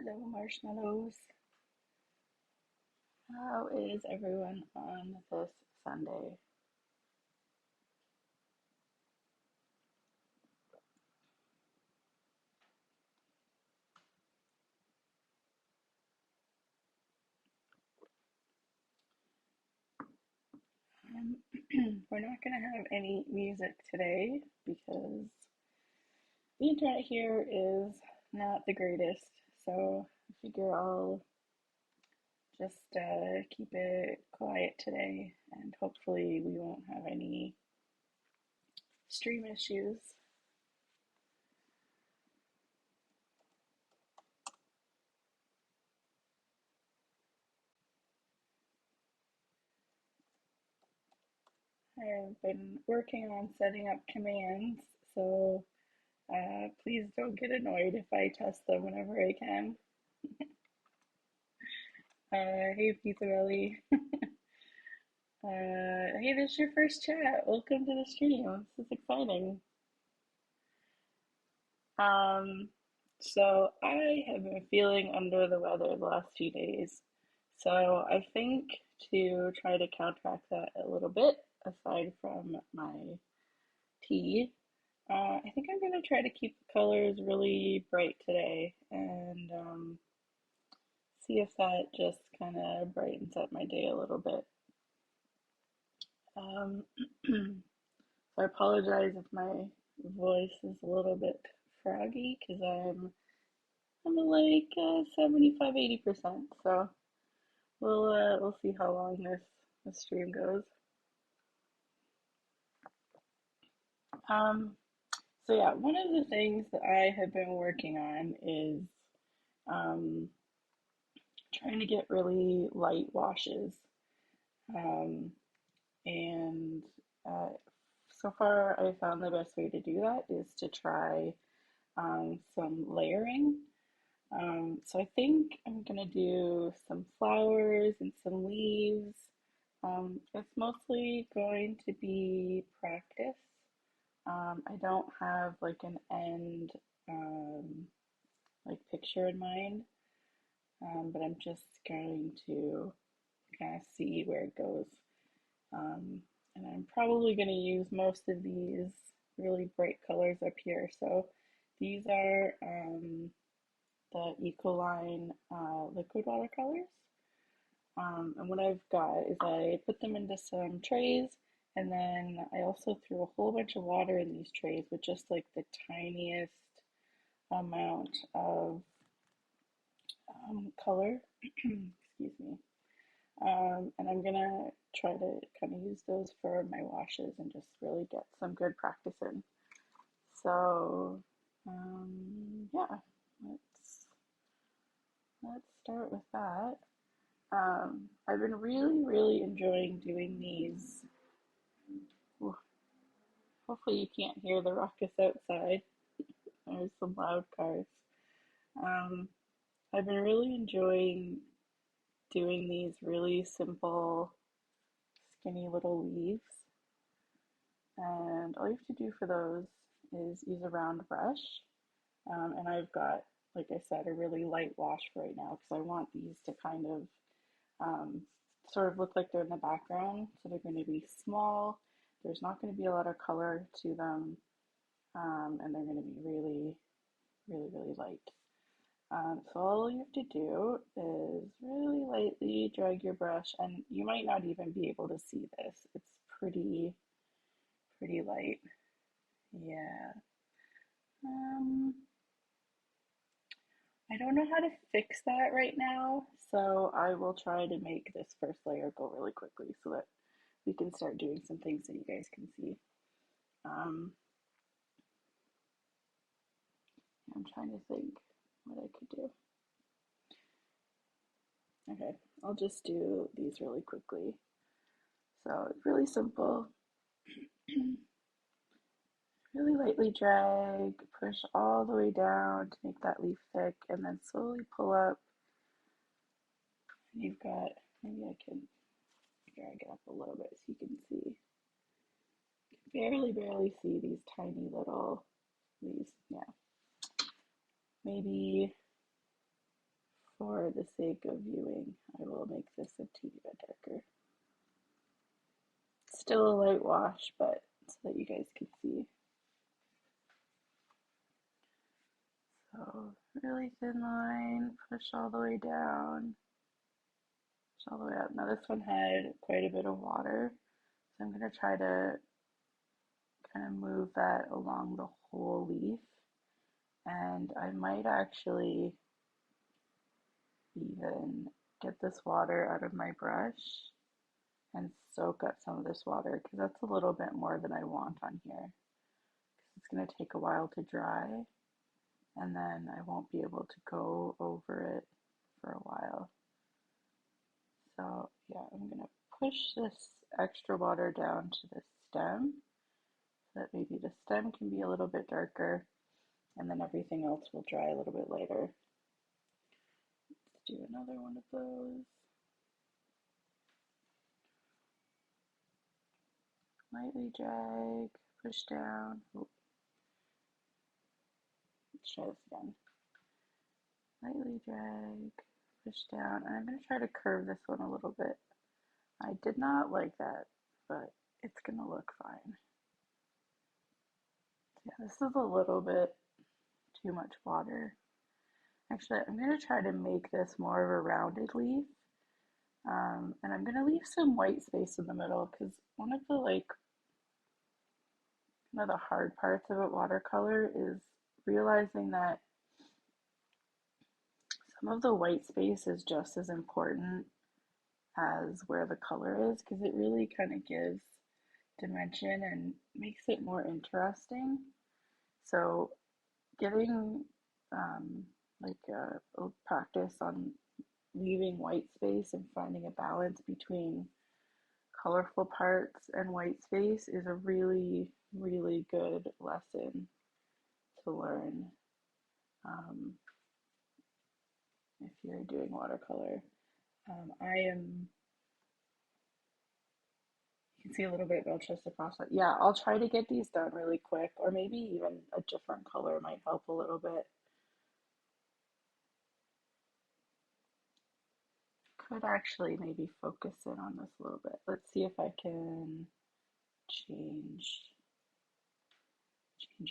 Hello, marshmallows. How is everyone on this Sunday? Um, we're not going to have any music today because the internet here is not the greatest. So I figure I'll just keep it quiet today and hopefully we won't have any stream issues. I've been working on setting up commands, so please don't get annoyed if I test them whenever I can. Hey, Pizza Belly. Hey, this is your first chat. Welcome to the stream. This is exciting. Um, so I have been feeling under the weather the last few days. So I think to try to counteract that a little bit, aside from my tea, I think I'm gonna try to keep the colors really bright today and see if that just kind of brightens up my day a little bit. Um, so I apologize if my voice is a little bit froggy because I'm at like 75, 80%. So we'll see how long this stream goes. Um, so yeah, one of the things that I have been working on is um, trying to get really light washes. Um, and uh, so far, I found the best way to do that is to try some layering. So I think I'm gonna do some flowers and some leaves. It's mostly going to be practice. I don't have like an end um, like picture in mind, but I'm just going to kind of see where it goes. And I'm probably going to use most of these really bright colors up here. So these are the Ecoline liquid watercolors. And what I've got is I put them into some trays and then I also threw a whole bunch of water in these trays with just like the tiniest amount of color. Excuse me. And I'm gonna try to kind of use those for my washes and just really get some good practice in. So, yeah, let's let's start with that. I've been really enjoying doing these. Ooh, hopefully you can't hear the ruckus outside. There's some loud cars. Um, I've been really enjoying doing these really simple, skinny little leaves. And all you have to do for those is use a round brush. And I've got, like I said, a really light wash for right now because I want these to kind of um, sort of look like they're in the background. So they're going to be small. There's not going to be a lot of color to them. And they're going to be really light. So all you have to do is really lightly drag your brush, and you might not even be able to see this. It's pretty light. Yeah. Um, I don't know how to fix that right now, so I will try to make this first layer go really quickly so that we can start doing some things that you guys can see. Um, I'm trying to think what I could do. Okay, I'll just do these really quickly. So it's really simple. Really lightly drag, push all the way down to make that leaf thick, and then slowly pull up. And you've got, maybe I can drag it up a little bit so you can see. You can barely see these tiny little leaves. Yeah. Maybe for the sake of viewing, I will make this a teeny bit darker. Still a light wash, but so that you guys can see. So really thin line, push all the way down, push all the way up. Now this one had quite a bit of water, so I'm going to try to kind of move that along the whole leaf. And I might actually even get this water out of my brush and soak up some of this water, because that's a little bit more than I want on here. It's going to take a while to dry, and then I won't be able to go over it for a while. So yeah, I'm going to push this extra water down to the stem, so that maybe the stem can be a little bit darker, and then everything else will dry a little bit later. Let's do another one of those. Lightly drag, push down. Ooh. Let's try this again. Lightly drag, push down, and I'm going to try to curve this one a little bit. I did not like that, but it's going to look fine. Yeah, this is a little bit too much water. Actually, I'm going to try to make this more of a rounded leaf. And I'm going to leave some white space in the middle, because one of the hard parts about watercolor is realizing that some of the white space is just as important as where the color is, because it really kind of gives dimension and makes it more interesting. So getting a practice on leaving white space and finding a balance between colorful parts and white space is a really, really good lesson to learn if you're doing watercolor. You can see a little bit about just across that. Yeah, I'll try to get these done really quick, or maybe even a different color might help a little bit. Could actually maybe focus in on this a little bit. Let's see if I can change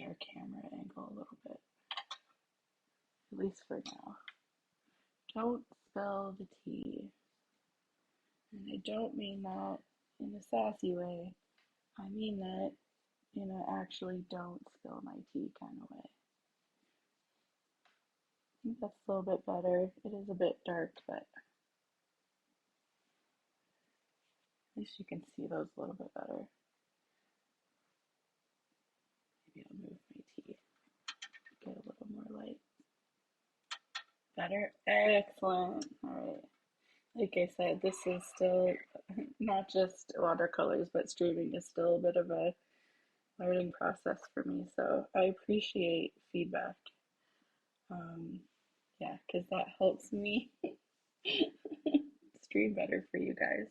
our camera angle a little bit, at least for now. Don't spill the tea. And I don't mean that in a sassy way. I mean that in a actually don't spill my tea kind of way. I think that's a little bit better. It is a bit dark, but at least you can see those a little bit better. Maybe I'll move my tea, get a little more light. Better? Excellent. All right. Like I said, this is still not just watercolors, but streaming is still a bit of a learning process for me. So I appreciate feedback. Yeah, because that helps me stream better for you guys.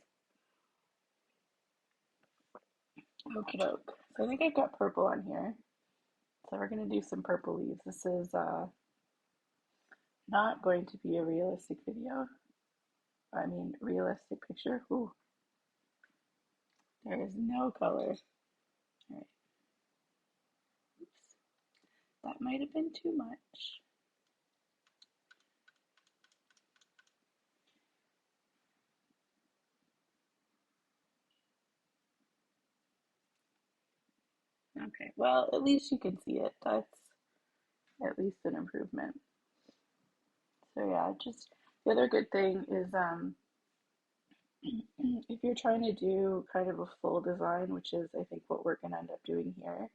Okie doke. So I think I've got purple on here. So we're going to do some purple leaves. This is not going to be a realistic video. I mean, realistic picture. Ooh, there is no color. All right. Oops. That might have been too much. Okay, well, at least you can see it. That's at least an improvement. So yeah, just the other good thing is if you're trying to do kind of a full design, which is I think what we're gonna end up doing here,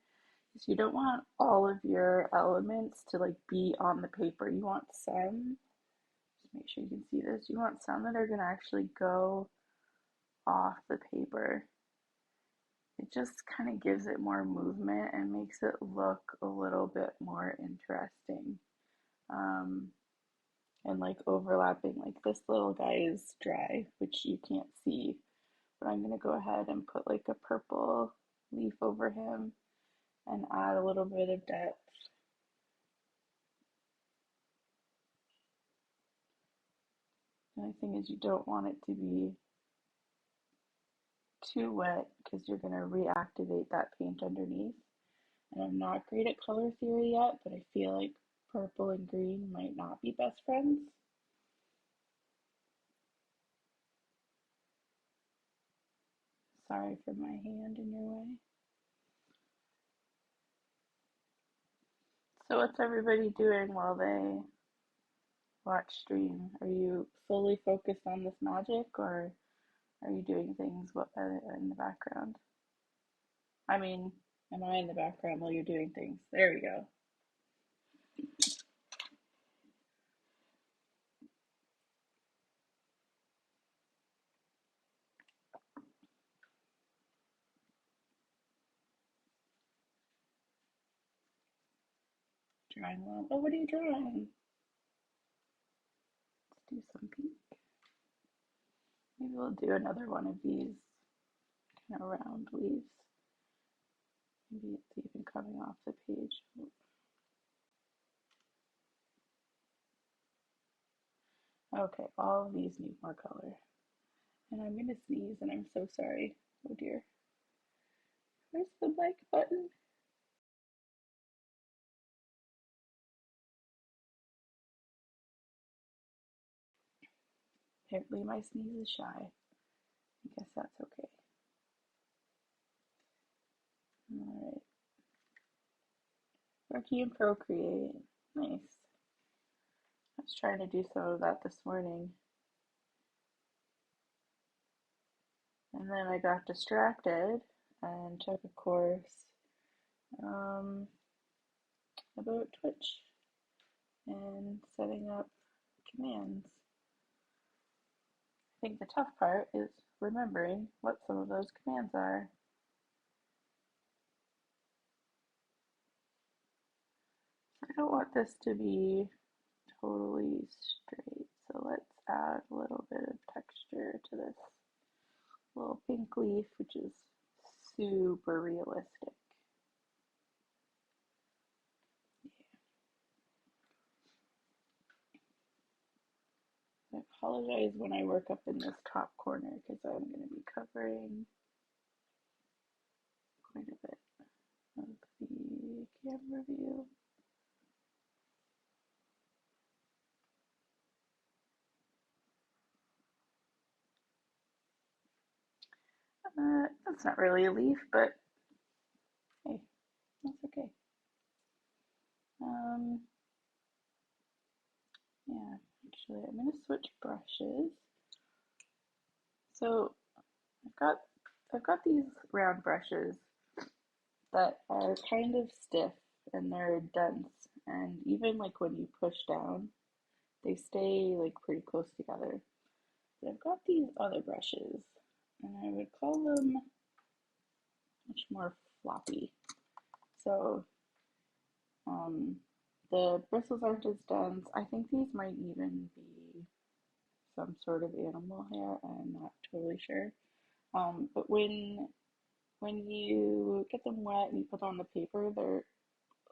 is you don't want all of your elements to be on the paper. You want some, just make sure you can see this, you want some that are gonna actually go off the paper. It just kind of gives it more movement and makes it look a little bit more interesting. And overlapping, this little guy is dry, which you can't see, but I'm gonna go ahead and put a purple leaf over him and add a little bit of depth. The only thing is you don't want it to be too wet because you're going to reactivate that paint underneath. And I'm not great at color theory yet, but I feel like purple and green might not be best friends. Sorry for my hand in your way. So what's everybody doing while they watch stream? Are you fully focused on this magic, or are you doing things in the background? I mean, am I in the background while you're doing things? There we go. Drawing well. Oh, what are you drawing? Let's do some pink. Maybe we'll do another one of these kind of round leaves. Maybe it's even coming off the page. Okay, all of these need more color. And I'm gonna sneeze and I'm so sorry. Oh dear. Where's the mic button? Apparently my sneeze is shy. I guess that's okay. Alright. Working in Procreate. Nice. I was trying to do some of that this morning. And then I got distracted and took a course about Twitch and setting up commands. I think the tough part is remembering what some of those commands are. So I don't want this to be totally straight, so let's add a little bit of texture to this little pink leaf, which is super realistic. I apologize when I work up in this top corner because I'm going to be covering quite a bit of the camera view. That's not really a leaf, but hey, that's okay. Yeah, actually, I'm going to switch brushes. So I've got these round brushes that are kind of stiff and they're dense, and even like when you push down, they stay like pretty close together. But I've got these other brushes, and I would call them much more floppy. So the bristles aren't as dense. I think these might even be some sort of animal hair. I'm not totally sure. But when you get them wet and you put them on the paper, they're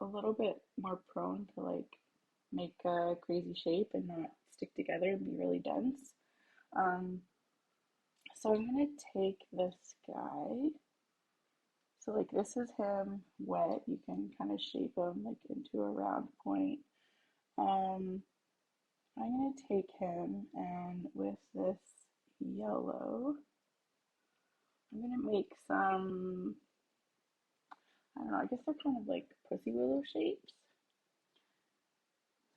a little bit more prone to like make a crazy shape and not stick together and be really dense. Um, so I'm gonna take this guy. So like this is him wet. You can kind of shape him like into a round point. Um, I'm gonna take him and with this yellow, I'm gonna make some, I don't know, I guess they're kind of like pussy willow shapes.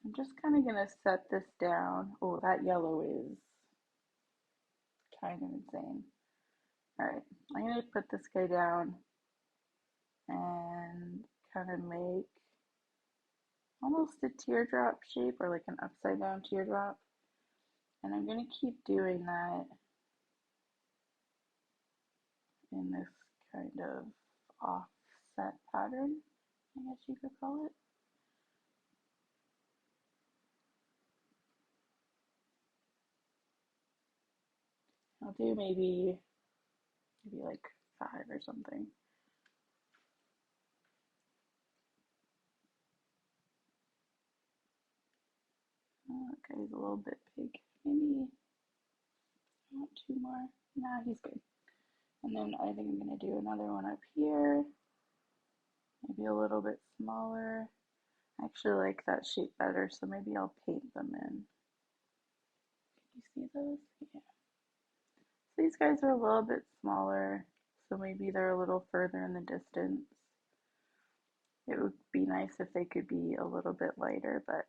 I'm just kind of gonna set this down. Oh, that yellow is kind of insane. All right, I'm gonna put this guy down and kind of make almost a teardrop shape or like an upside down teardrop. And I'm gonna keep doing that in this kind of offset pattern, I guess you could call it. I'll do maybe like 5 or something. Okay, he's a little bit big. Maybe want two more. Nah, he's good. And then I think I'm gonna do another one up here, maybe a little bit smaller. I actually like that shape better, so maybe I'll paint them in. Can you see those? Yeah. So these guys are a little bit smaller, so maybe they're a little further in the distance. It would be nice if they could be a little bit lighter, but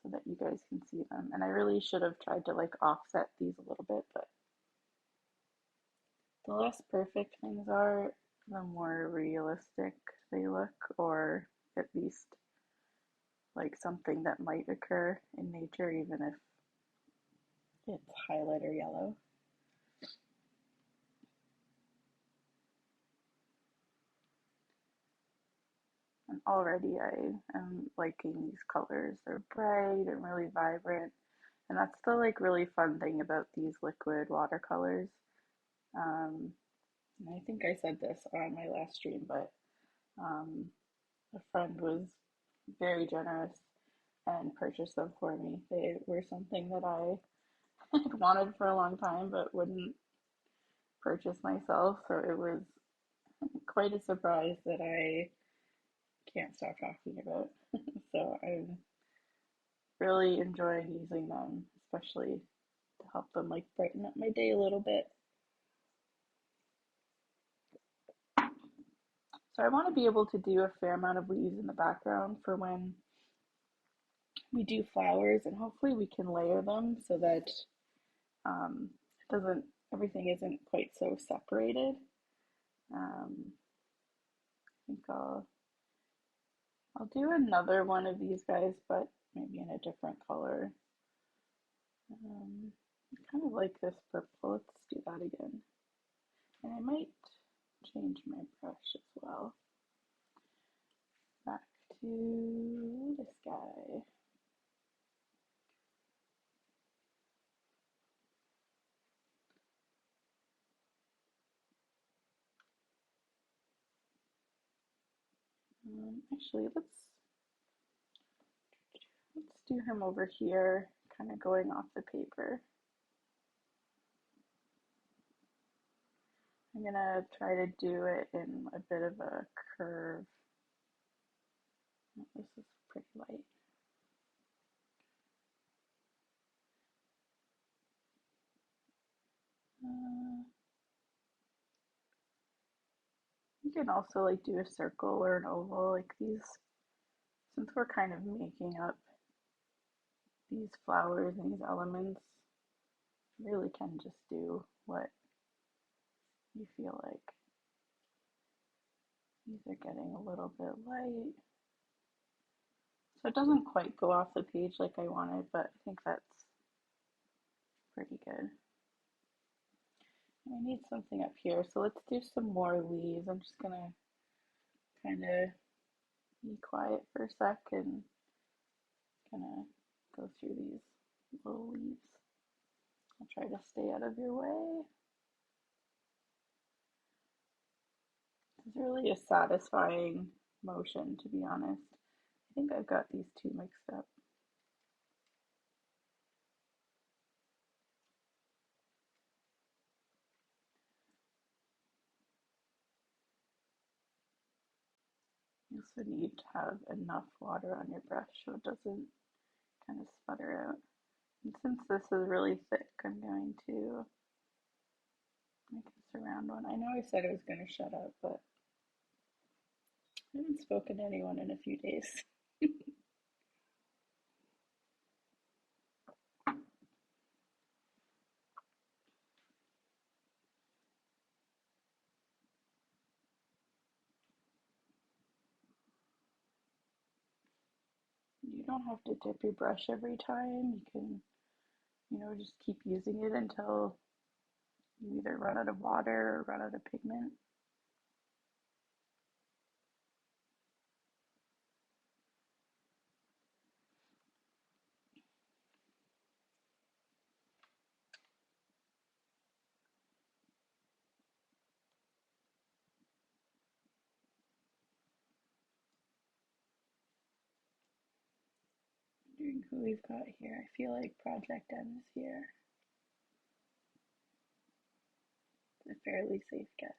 so that you guys can see them. And I really should have tried to like offset these a little bit, but the less perfect things are, the more realistic they look, or at least like something that might occur in nature, even if it's highlighter yellow. And already I am liking these colors. They're bright and really vibrant. And that's the like really fun thing about these liquid watercolors. And I think I said this on my last stream, but um, a friend was very generous and purchased them for me. They were something that I had wanted for a long time but wouldn't purchase myself. So it was quite a surprise that I can't stop talking about. So I'm really enjoying using them, especially to help them like brighten up my day a little bit. So I want to be able to do a fair amount of leaves in the background for when we do flowers, and hopefully we can layer them so that it doesn't, everything isn't quite so separated. I think I'll do another one of these guys, but maybe in a different color. I kind of like this purple. Let's do that again. And I might change my brush as well. Back to this guy. Actually, let's do him over here, kind of going off the paper. I'm gonna try to do it in a bit of a curve. Oh, this is pretty light. You can also like do a circle or an oval like these. Since we're kind of making up these flowers and these elements, you really can just do what you feel like. These are getting a little bit light. So it doesn't quite go off the page like I wanted, but I think that's pretty good. I need something up here, so let's do some more leaves. I'm just gonna kind of be quiet for a sec and kind of go through these little leaves. I'll try to stay out of your way. It's really a satisfying motion, to be honest. I think I've got these two mixed up. You also need to have enough water on your brush so it doesn't kind of sputter out. And since this is really thick, I'm going to make this a round one. I know I said I was going to shut up, but I haven't spoken to anyone in a few days. You don't have to dip your brush every time. You can, just keep using it until you either run out of water or run out of pigment. Wondering who we've got here. I feel like Project M is here. fairly safe guess.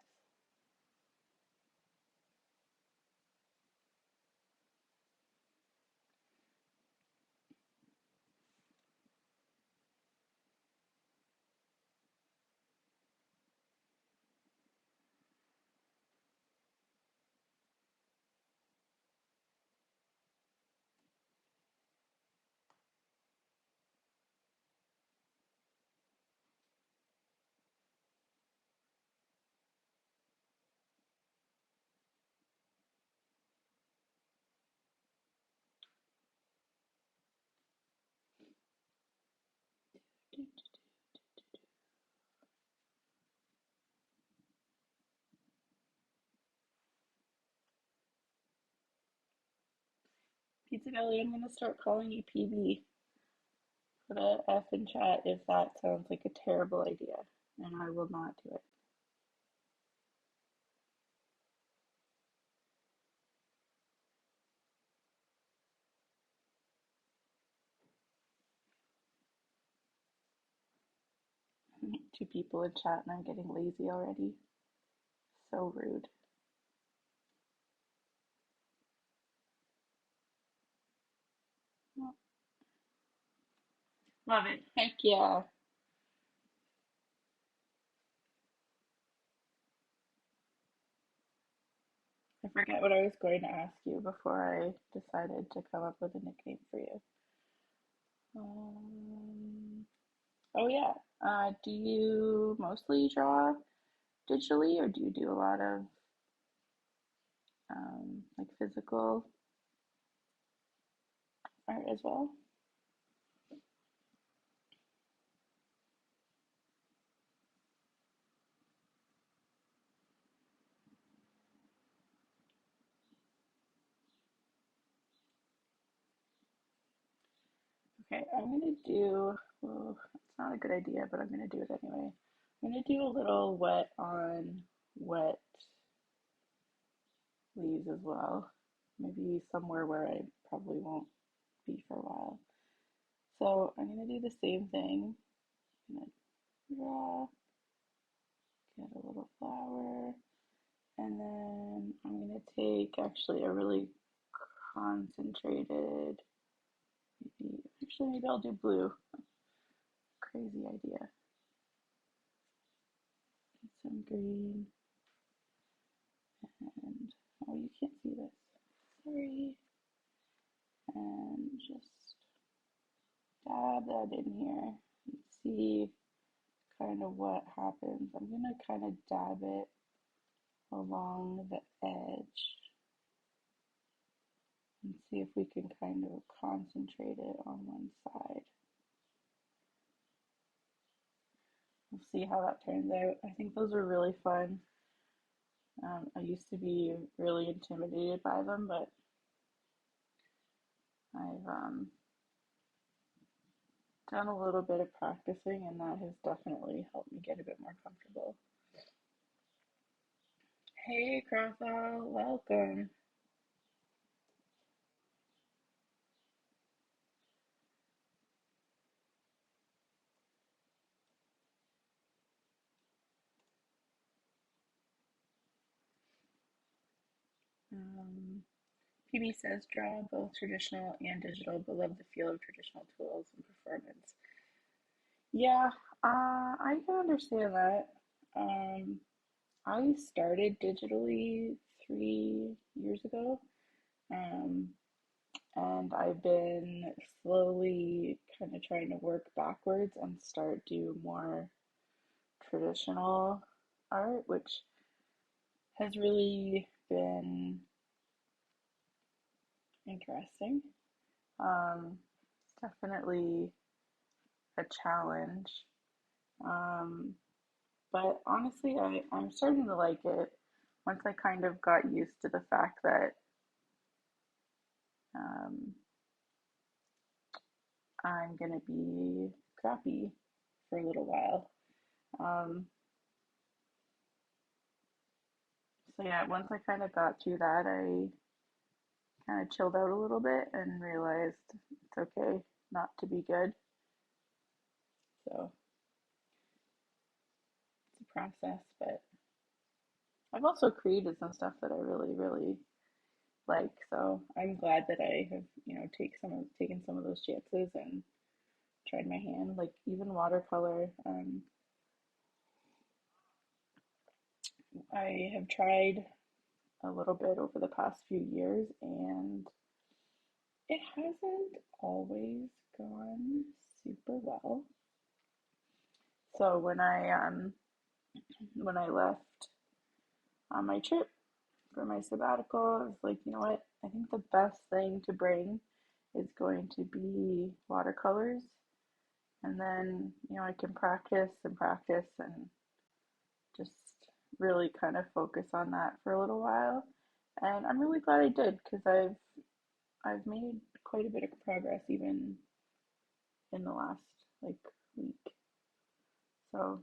Pizza Belly, I'm going to start calling you PB. Put a F in chat if that sounds like a terrible idea, and I will not do it. Two people in chat and I'm getting lazy already. So rude. Love it. Heck yeah. I forget what I was going to ask you before I decided to come up with a nickname for you. Um, oh yeah. Do you mostly draw digitally, or do you do a lot of like physical art as well? Okay, I'm gonna do, well, it's not a good idea, but I'm gonna do it anyway. I'm gonna do a little wet on wet leaves as well. Maybe somewhere where I probably won't be for a while. So I'm gonna do the same thing. I'm gonna draw, get a little flower, and then I'm gonna take actually a really concentrated, maybe I'll do blue. Crazy idea. Get some green, and oh, you can't see this. Sorry. And just dab that in here and see kind of what happens. I'm gonna kind of dab it along the edge and see if we can kind of concentrate it on one side. We'll see how that turns out. I think those are really fun. I used to be really intimidated by them, but I've done a little bit of practicing, and that has definitely helped me get a bit more comfortable. Hey, Craftsal, welcome. Um, PB says draw both traditional and digital, but love the feel of traditional tools and performance. Yeah, I can understand that. Um, I started digitally 3 years ago, um, and I've been slowly kind of trying to work backwards and start do more traditional art, which has really been interesting. Um, Definitely a challenge. Um, but honestly, I'm starting to like it once I kind of got used to the fact that um, I'm going to be crappy for a little while. Um, so yeah, once I kind of got through that, I kind of chilled out a little bit and realized it's okay not to be good. So it's a process, but I've also created some stuff that I really, really like. So I'm glad that I have, taken some of those chances and tried my hand, like even watercolor. I have tried a little bit over the past few years, and it hasn't always gone super well. So when I left on my trip for my sabbatical, I was like, you know what? I think the best thing to bring is going to be watercolors, and then I can practice and practice and just really kind of focus on that for a little while. And I'm really glad I did because I've made quite a bit of progress even in the last like week. So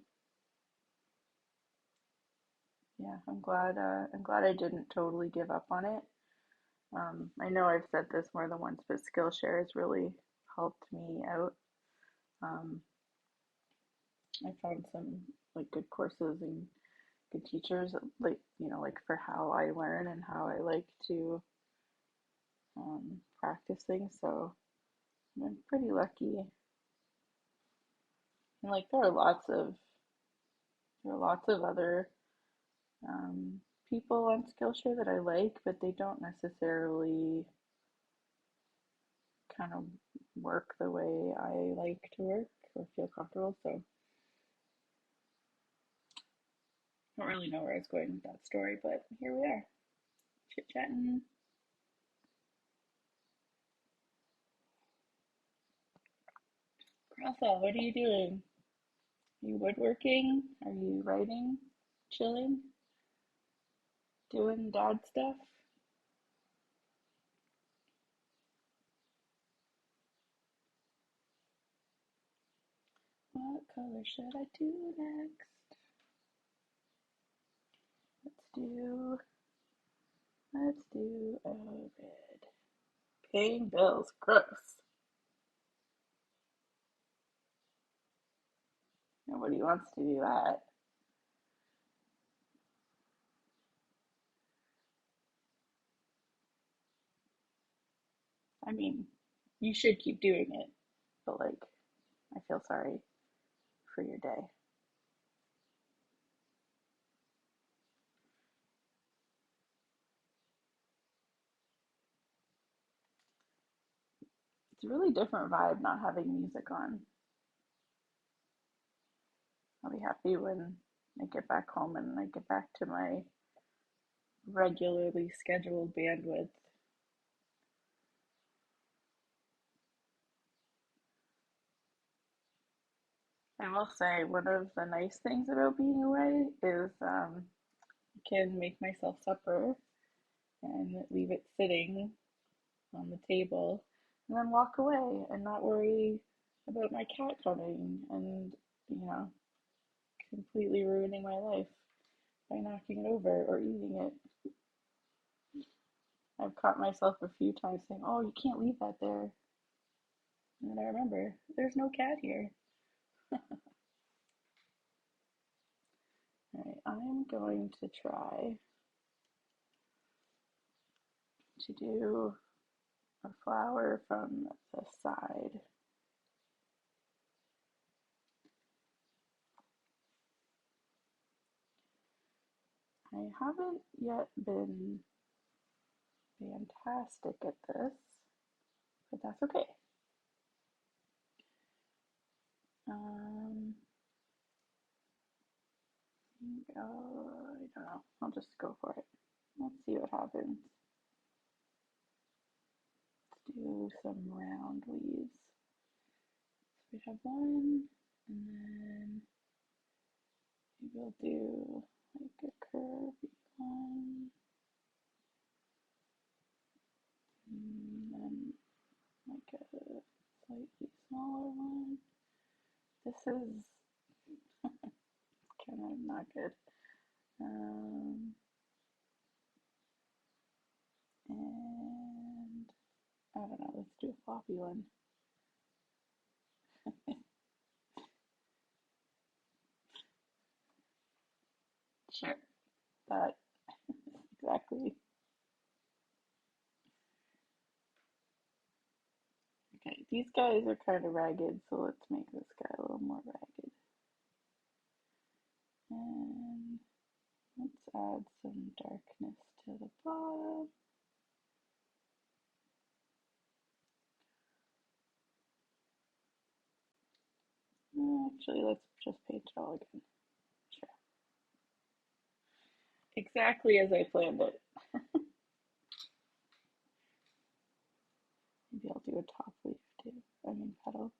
yeah, I'm glad I didn't totally give up on it. I know I've said this more than once, but Skillshare has really helped me out. Um, I found some like good courses and good teachers, like like for how I learn and how I like to practice things. So I'm pretty lucky. And like there are lots of other um, people on Skillshare that I like, but they don't necessarily kind of work the way I like to work or feel comfortable. So I don't really know where I was going with that story, but here we are, chit chatting. Grasa, what are you doing? Are you woodworking? Are you writing? Chilling? Doing dad stuff? What color should I do next? Let's do let's do a red. Paying bills, gross. Nobody wants to do that. I mean, you should keep doing it, but like, I feel sorry for your day. It's a really different vibe not having music on. I'll be happy when I get back home and I get back to my regularly scheduled bandwidth. I will say one of the nice things about being away is I can make myself supper and leave it sitting on the table and then walk away and not worry about my cat coming and, you know, completely ruining my life by knocking it over or eating it. I've caught myself a few times saying, "Oh, you can't leave that there." And then I remember, there's no cat here. All right, I'm going to try to do a flower from the side. I haven't yet been fantastic at this, but that's okay. Um, I don't know. I'll just go for it. Let's see what happens. Let's do some round leaves. So we have one, and then maybe we'll do like a curvy one, and then like a slightly smaller one. This is kind of not good. Um, and I don't know, let's do a floppy one. Sure. That exactly. Okay, these guys are kind of ragged, so let's make this guy a little more ragged. And let's add some darkness to the bottom. Actually, let's just paint it all again. Sure. Exactly as I planned it. Maybe I'll do a top leaf too. I mean petal.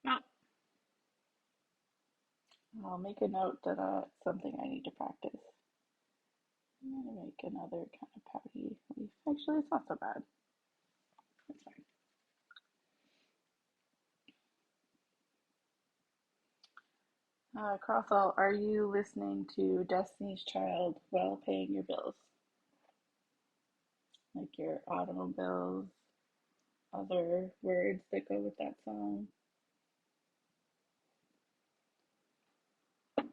Ah, I'll make a note that it's something I need to practice. I'm gonna make another kind of pouty leaf. Actually, it's not so bad. It's fine. Crothall, are you listening to Destiny's Child while paying your bills? Like your automobiles, other words that go with that song? It's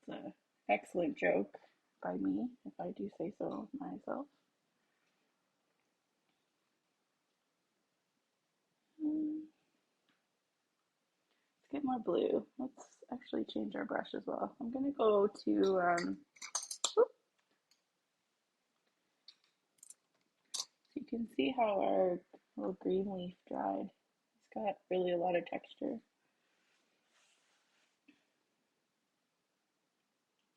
an excellent joke by me, if I do say so myself. Let's get more blue. Let's actually change our brush as well. I'm gonna go to so you can see how our little green leaf dried. It's got really a lot of texture.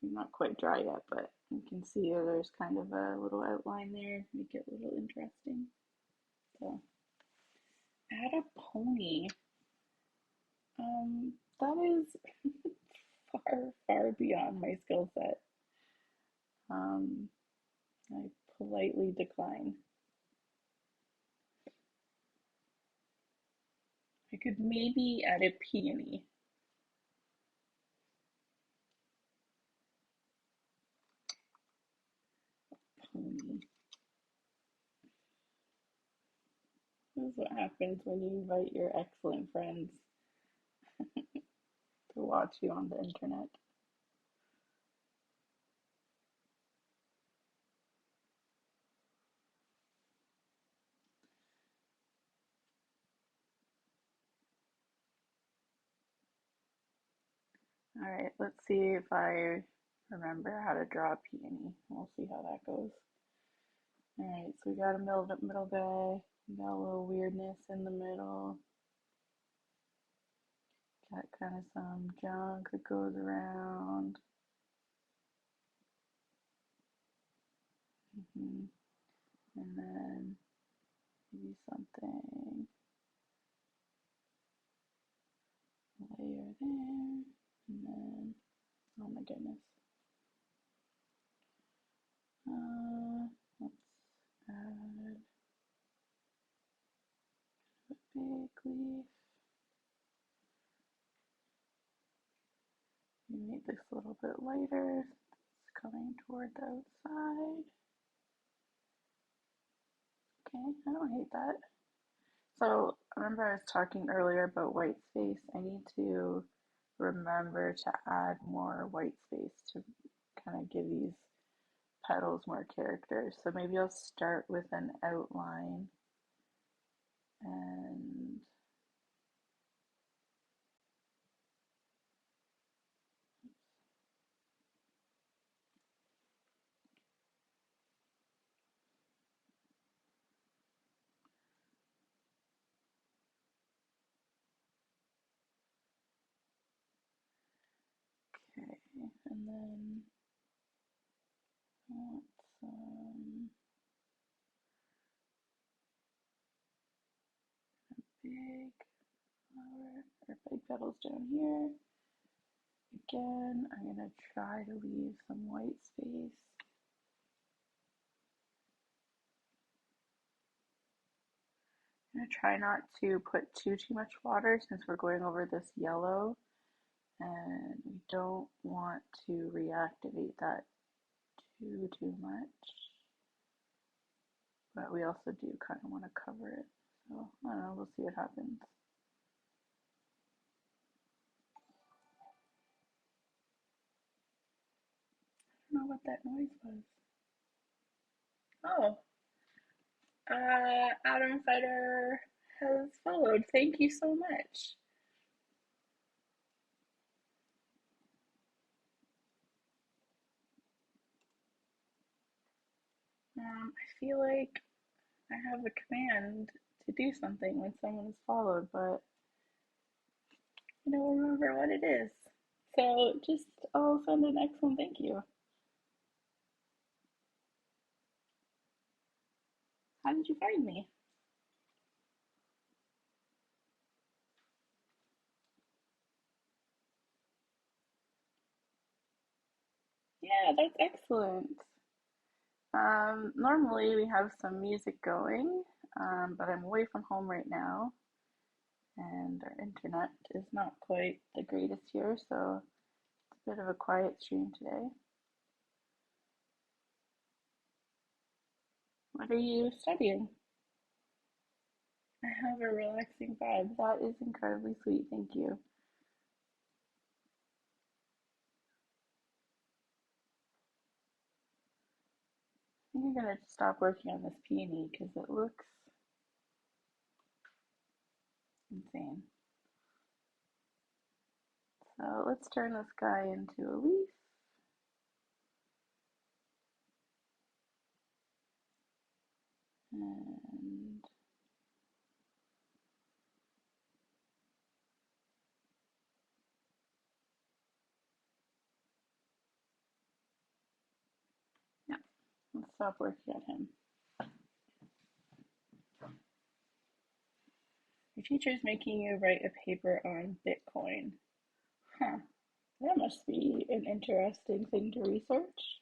Not quite dry yet, but you can see there's kind of a little outline there, make it a little interesting. So, add a pony. That is far, far beyond my skill set. Um, I politely decline. I could maybe add a peony. Pony. This is what happens when you invite your excellent friends to watch you on the internet. All right, let's see if I remember how to draw a peony. We'll see how that goes. All right, so we got a middle guy. We got a little weirdness in the middle. Got kind of some junk that goes around. And then maybe something layer there. And then, oh my goodness. Let's add a big leaf. We need this a little bit lighter. It's coming toward the outside. Okay, I don't hate that. So remember I was talking earlier about white space. I need to remember to add more white space to kind of give these petals more character. So maybe I'll start with an outline and okay, and then I want some big flower or big petals down here. Again, I'm gonna try to leave some white space. I'm gonna try not to put too much water since we're going over this yellow, and we don't want to reactivate that too much. But we also do kind of want to cover it. So I don't know, we'll see what happens. what that noise was. Oh, Adam Fighter has followed. Thank you so much. I feel like I have a command to do something when someone is followed, but I don't remember what it is. So just I'll send an excellent thank you. How did you find me? Yeah, that's excellent. Normally we have some music going, but I'm away from home right now, and our internet is not quite the greatest here, so it's a bit of a quiet stream today. What are you studying? I have a relaxing vibe. That is incredibly sweet. Thank you. I think I'm gonna stop working on this peony because it looks insane. So let's turn this guy into a leaf. And yeah, let's stop working on him. Your teacher's making you write a paper on Bitcoin. Huh, that must be an interesting thing to research.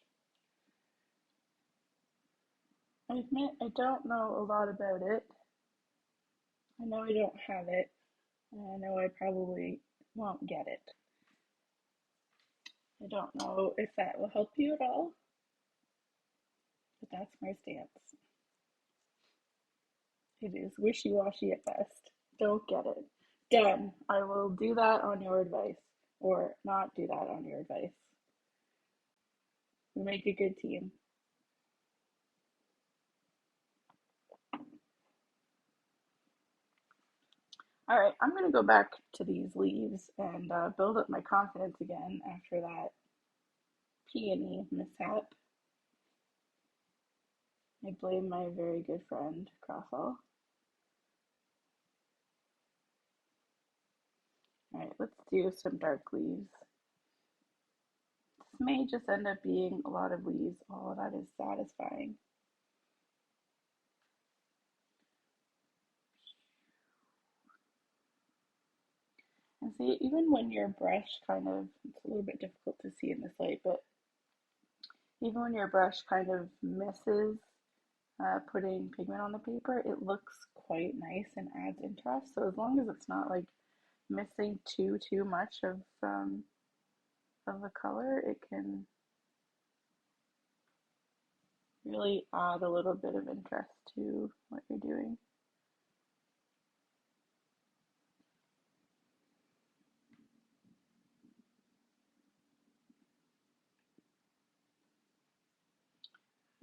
I admit I don't know a lot about it. I know I don't have it, and I know I probably won't get it. I don't know if that will help you at all, but that's my stance. It is wishy-washy at best. Don't get it. Done. I will do that on your advice, or not do that on your advice. We make a good team. All right, I'm going to go back to these leaves and build up my confidence again after that peony mishap. I blame my very good friend, Crossall. All right, let's do some dark leaves. This may just end up being a lot of leaves. Oh, that is satisfying. And see, even when your brush kind of, it's a little bit difficult to see in this light, but even when your brush kind of misses putting pigment on the paper, it looks quite nice and adds interest. So as long as it's not like missing too much of the color, it can really add a little bit of interest to what you're doing.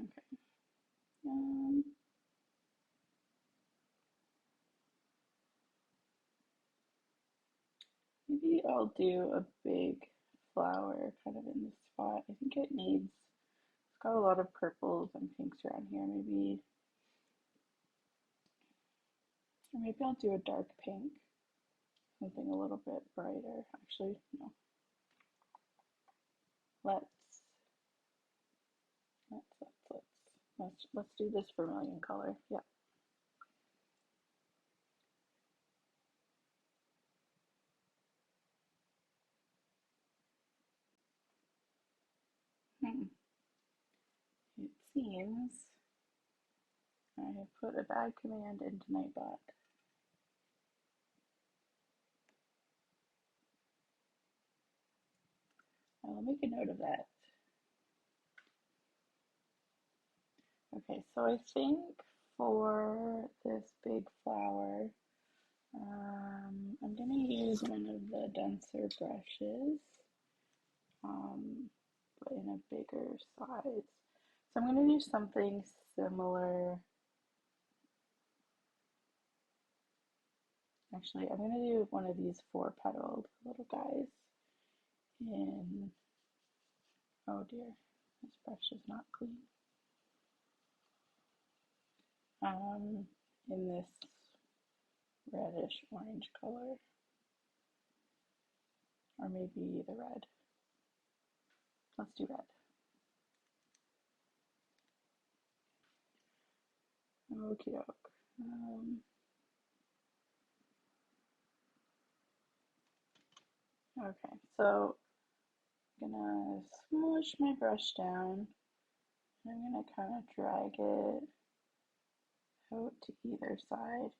Okay. Maybe I'll do a big flower kind of in this spot. I think it needs, it's got a lot of purples and pinks around here. Maybe I'll do a dark pink, something a little bit brighter. Actually, no. Let's let's do this vermilion color. Yeah. Hmm. It seems I have put a bad command into Nightbot. I will make a note of that. Okay, so I think for this big flower, I'm gonna use one of the denser brushes. Um, but in a bigger size. So I'm going to do something similar. Actually, I'm going to do one of these 4-petaled little guys in, oh dear, this brush is not clean. In this reddish orange color, or maybe the red. Let's do red. Okie doke. Okay, so I'm gonna smoosh my brush down. And I'm gonna kind of drag it out to either side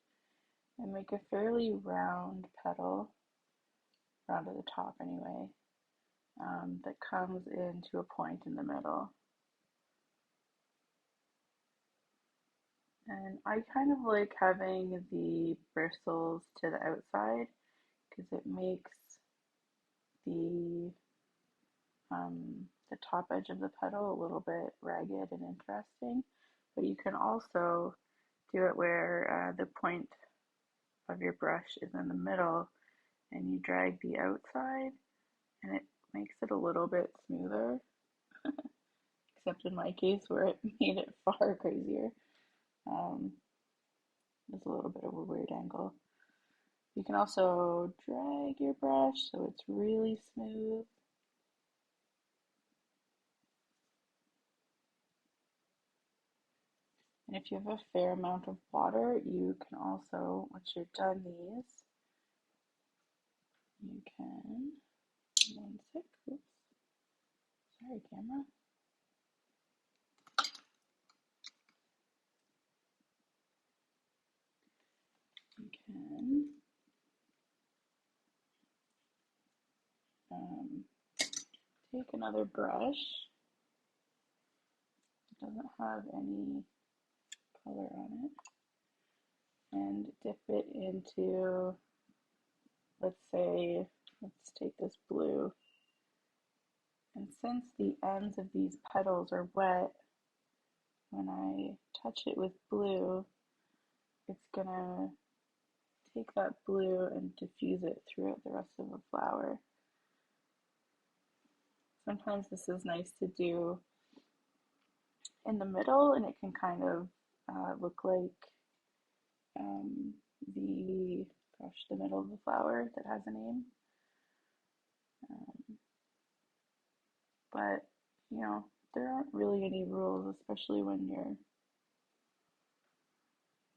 and make a fairly round petal, round at the top anyway, that comes into a point in the middle. And I kind of like having the bristles to the outside because it makes the the top edge of the petal a little bit ragged and interesting. But you can also do it where the point of your brush is in the middle and you drag the outside and it makes it a little bit smoother, except in my case where it made it far crazier. There's a little bit of a weird angle. You can also drag your brush so it's really smooth. And if you have a fair amount of water, you can also, once you've done these, you can, one sec, oops, sorry camera. You can take another brush, it doesn't have any color on it, and dip it into, let's say, let's take this blue. And since the ends of these petals are wet, when I touch it with blue, it's gonna take that blue and diffuse it throughout the rest of the flower. Sometimes this is nice to do in the middle, and it can kind of look like the middle of the flower that has a name. But, you know, there aren't really any rules, especially when you're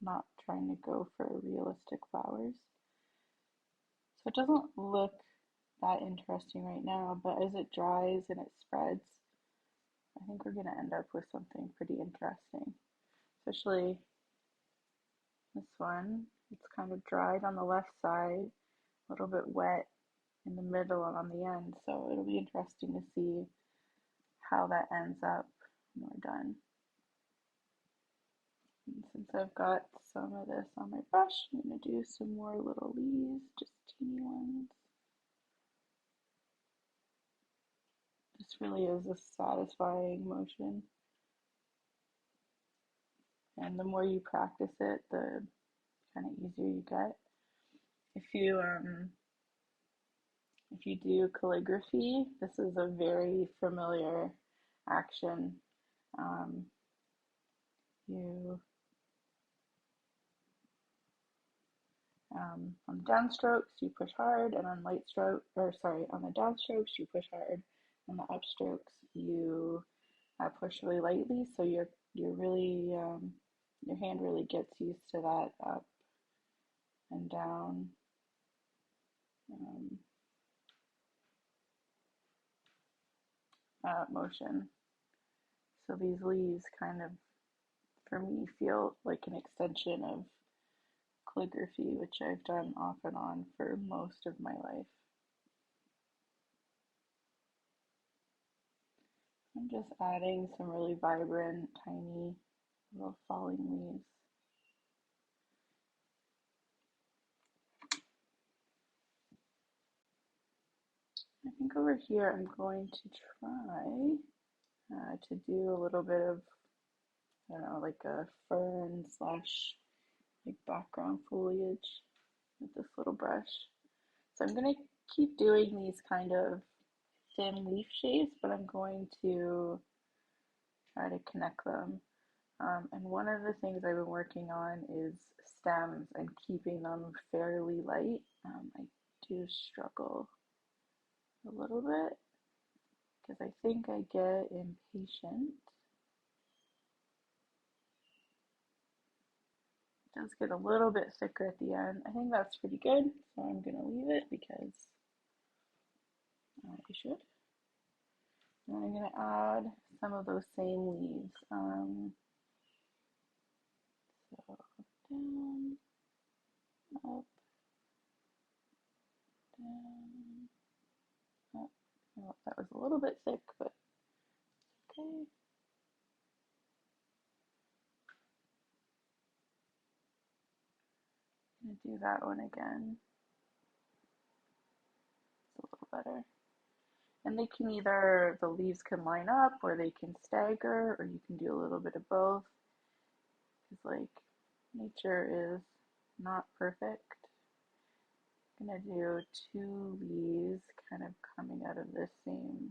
not trying to go for realistic flowers. So it doesn't look that interesting right now, but as it dries and it spreads, I think we're going to end up with something pretty interesting. Especially this one, it's kind of dried on the left side, a little bit wet in the middle and on the end, so it'll be interesting to see how that ends up when we're done. And since I've got some of this on my brush, I'm going to do some more little leaves, just teeny ones. This really is a satisfying motion. And the more you practice it, the kind of easier you get. If you do calligraphy, this is a very familiar action. You on the downstrokes you push hard, and on on the downstrokes you push hard. On the upstrokes you push really lightly, so you're really your hand really gets used to that up and down motion. So these leaves kind of, for me, feel like an extension of calligraphy, which I've done off and on for most of my life. I'm just adding some really vibrant, tiny little falling leaves. I think over here I'm going to try to do a little bit of, I don't know, like a fern slash like background foliage with this little brush. So I'm going to keep doing these kind of thin leaf shapes, but I'm going to try to connect them. And one of the things I've been working on is stems and keeping them fairly light. I do struggle a little bit because I think I get impatient. It does get a little bit thicker at the end. I think that's pretty good, so I'm going to leave it because I should. And I'm going to add some of those same leaves. So down, up, down, up. Oh, that was a little bit thick, but okay. I'm going to do that one again. It's a little better. And they can either, the leaves can line up or they can stagger, or you can do a little bit of both. Because like nature is not perfect. I'm gonna do two leaves kind of coming out of this same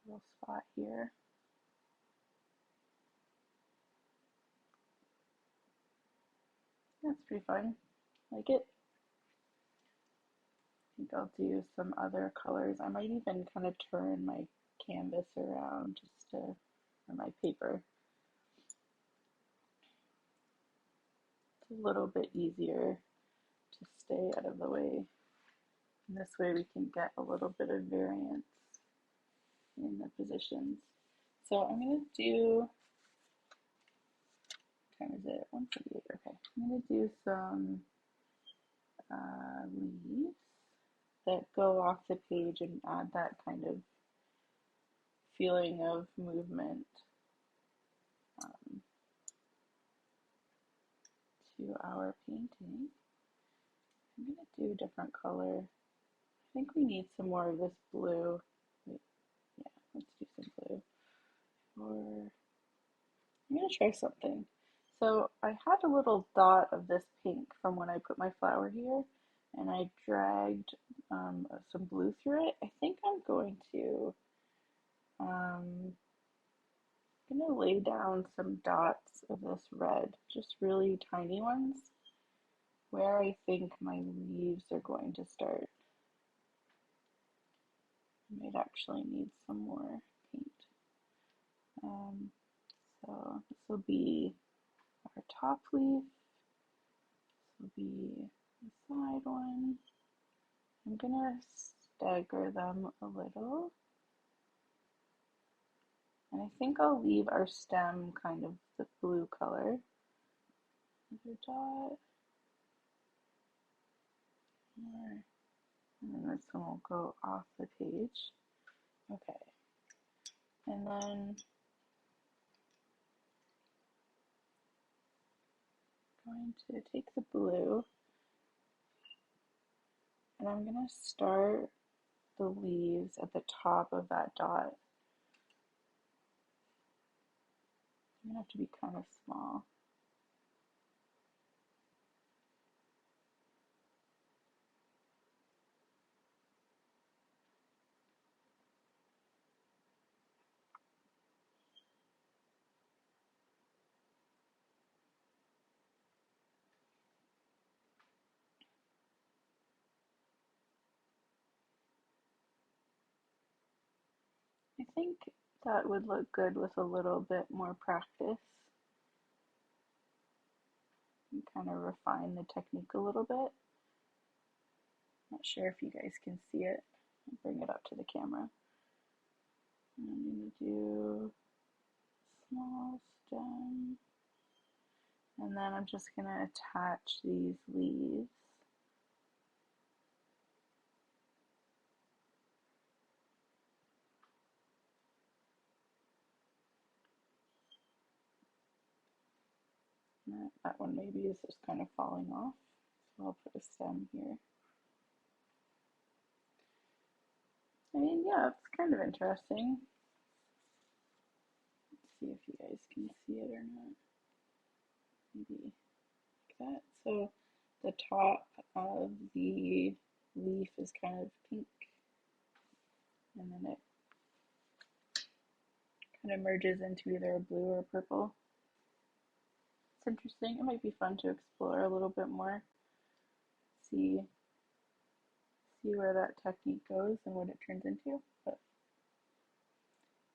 little spot here. That's pretty fun. Like it. I think I'll do some other colors. I might even kind of turn my canvas around just to, or my paper. It's a little bit easier to stay out of the way. And this way we can get a little bit of variance in the positions. So I'm going to do, what time is it? 1:38. Okay. I'm going to do some leaves that go off the page and add that kind of feeling of movement um, to our painting. I'm going to do a different color. I think we need some more of this blue. Wait, yeah, let's do some blue. Or I'm going to try something. So I had a little dot of this pink from when I put my flower here, and I dragged some blue through it. I think I'm going to lay down some dots of this red, just really tiny ones, where I think my leaves are going to start. I might actually need some more paint. So this will be our top leaf. This will be the side one. I'm gonna stagger them a little. And I think I'll leave our stem kind of the blue color. Another dot. More. And then this one will go off the page. Okay. And then I'm going to take the blue and I'm going to start the leaves at the top of that dot. I'm going to have to be kind of small. I think that would look good with a little bit more practice. And kind of refine the technique a little bit. Not sure if you guys can see it. I'll bring it up to the camera. I'm going to do small stem. And then I'm just going to attach these leaves. That one maybe is just kind of falling off. So I'll put a stem here. I mean, yeah, it's kind of interesting. Let's see if you guys can see it or not. Maybe like that. So the top of the leaf is kind of pink, and then it kind of merges into either a blue or a purple. It's interesting. It might be fun to explore a little bit more, see where that technique goes and what it turns into. But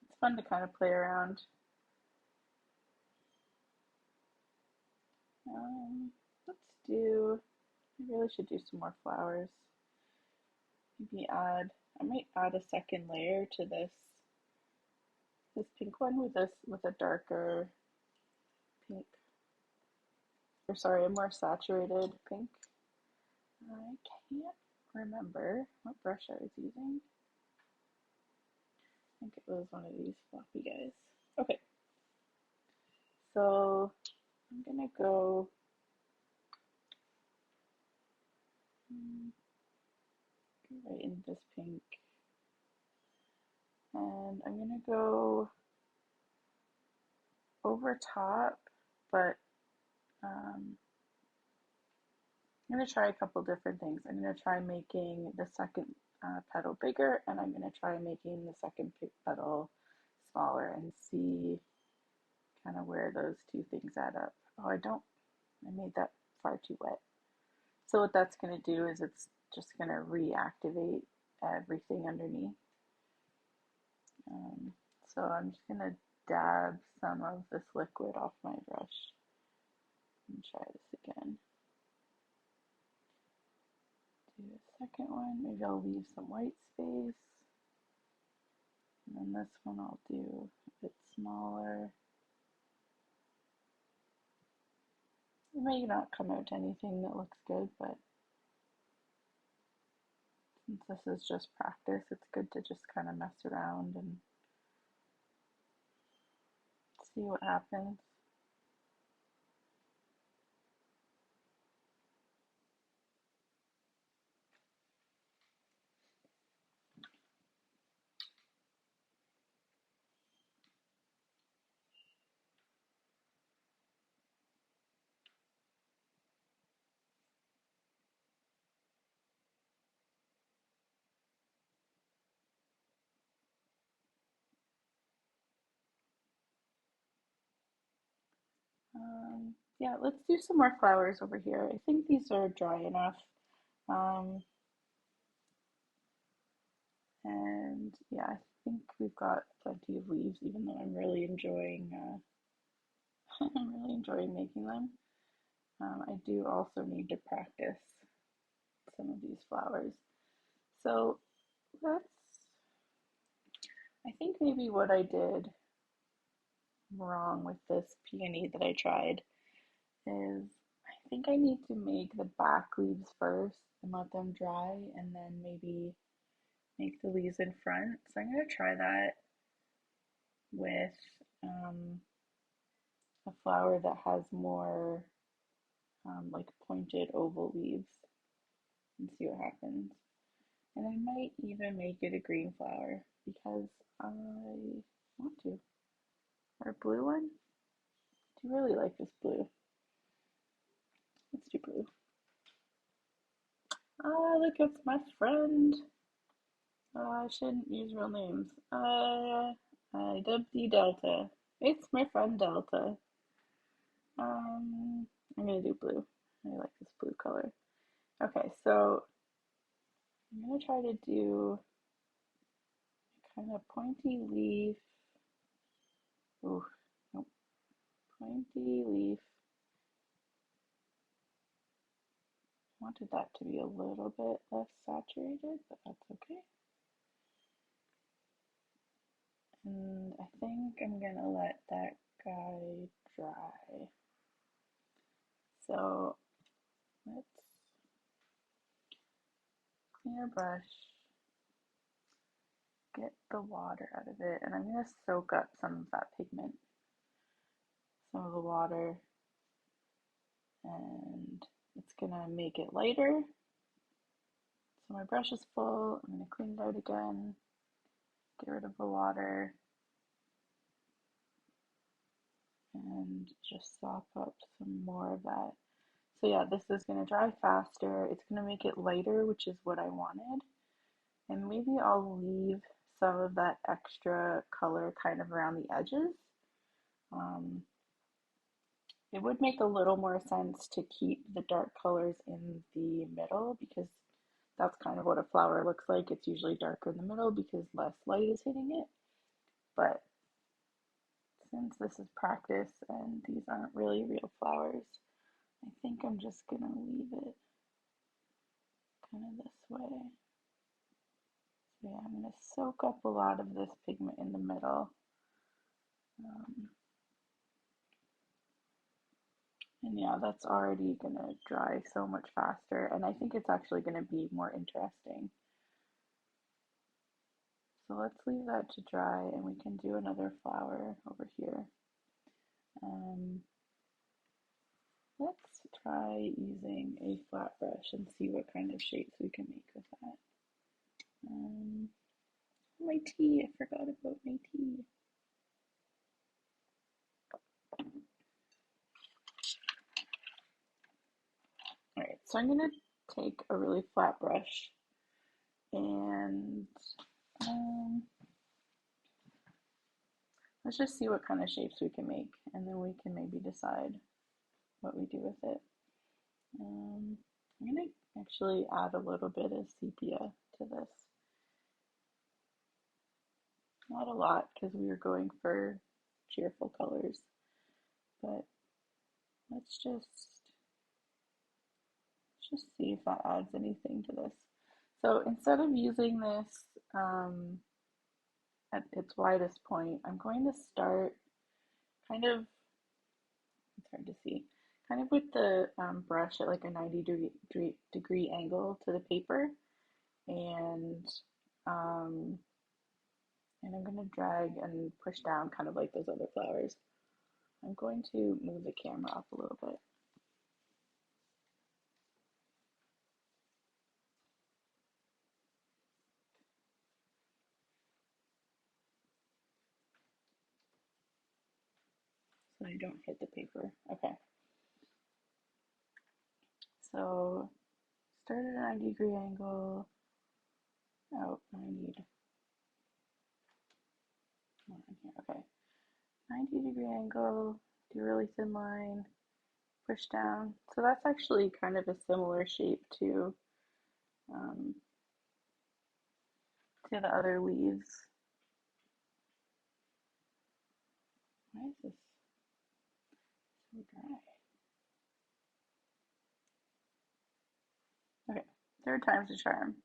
it's fun to kind of play around. Let's do. I really should do some more flowers. Maybe add. I might add a second layer to this pink one with a darker pink, or sorry, a more saturated pink. I can't remember what brush I was using. I think it was one of these floppy guys. Okay, so I'm gonna go right in this pink, and I'm gonna go over top, but um, I'm going to try a couple different things. I'm going to try making the second petal bigger, and I'm going to try making the second petal smaller and see kind of where those two things add up. Oh, I made that far too wet. So what that's going to do is it's just going to reactivate everything underneath. So I'm just going to dab some of this liquid off my brush and try this again. Do a second one. Maybe I'll leave some white space. And then this one I'll do a bit smaller. It may not come out to anything that looks good, but since this is just practice, it's good to just kind of mess around and see what happens. Yeah, let's do some more flowers over here. I think these are dry enough. Um, and yeah, I think we've got plenty of leaves, even though I'm really enjoying I'm really enjoying making them. I do also need to practice some of these flowers. So let's, I think maybe what I did wrong with this peony that I tried is I think I need to make the back leaves first and let them dry and then maybe make the leaves in front. So I'm going to try that with um, a flower that has more like pointed oval leaves and see what happens. And I might even make it a green flower because I want to. Or a blue one? I do really like this blue. Let's do blue. Ah, look, it's my friend. I shouldn't use real names. I dubbed Delta. It's my friend Delta. I'm gonna do blue. I like this blue color. Okay, so I'm gonna try to do kind of pointy leaf. Ooh, nope. Pointy leaf. I wanted that to be a little bit less saturated, but that's okay. And I think I'm gonna let that guy dry. So let's clean your brush, get the water out of it, and I'm gonna soak up some of that pigment, some of the water, and it's gonna make it lighter. So my brush is full. I'm gonna clean it out again. get rid of the water and just sop up some more of that. So yeah, this is going to dry faster. It's going to make it lighter, which is what I wanted. And maybe I'll leave some of that extra color kind of around the edges. Um, it would make a little more sense to keep the dark colors in the middle because that's kind of what a flower looks like. It's usually darker in the middle because less light is hitting it. But since this is practice and these aren't really real flowers, I think I'm just gonna leave it kind of this way. So yeah, I'm gonna soak up a lot of this pigment in the middle. And yeah, that's already gonna dry so much faster, and I think it's actually gonna be more interesting. So let's leave that to dry and we can do another flower over here. Um, let's try using a flat brush and see what kind of shapes we can make with that. My tea, I forgot about my tea. Alright, so I'm going to take a really flat brush and let's just see what kind of shapes we can make and then we can maybe decide what we do with it. I'm going to actually add a little bit of sepia to this. Not a lot because we were going for cheerful colors, but let's just see if that adds anything to this. So instead of using this at its widest point, I'm going to start kind of, it's hard to see, kind of with the brush at like a 90-degree angle to the paper, and I'm going to drag and push down kind of like those other flowers. I'm going to move the camera up a little bit. So I don't hit the paper. Okay. So start at a 90-degree angle. Oh, I need one here. Okay. 90-degree angle, do a really thin line, push down. So that's actually kind of a similar shape to the other leaves. Why is this so dry? Okay, third time's a charm.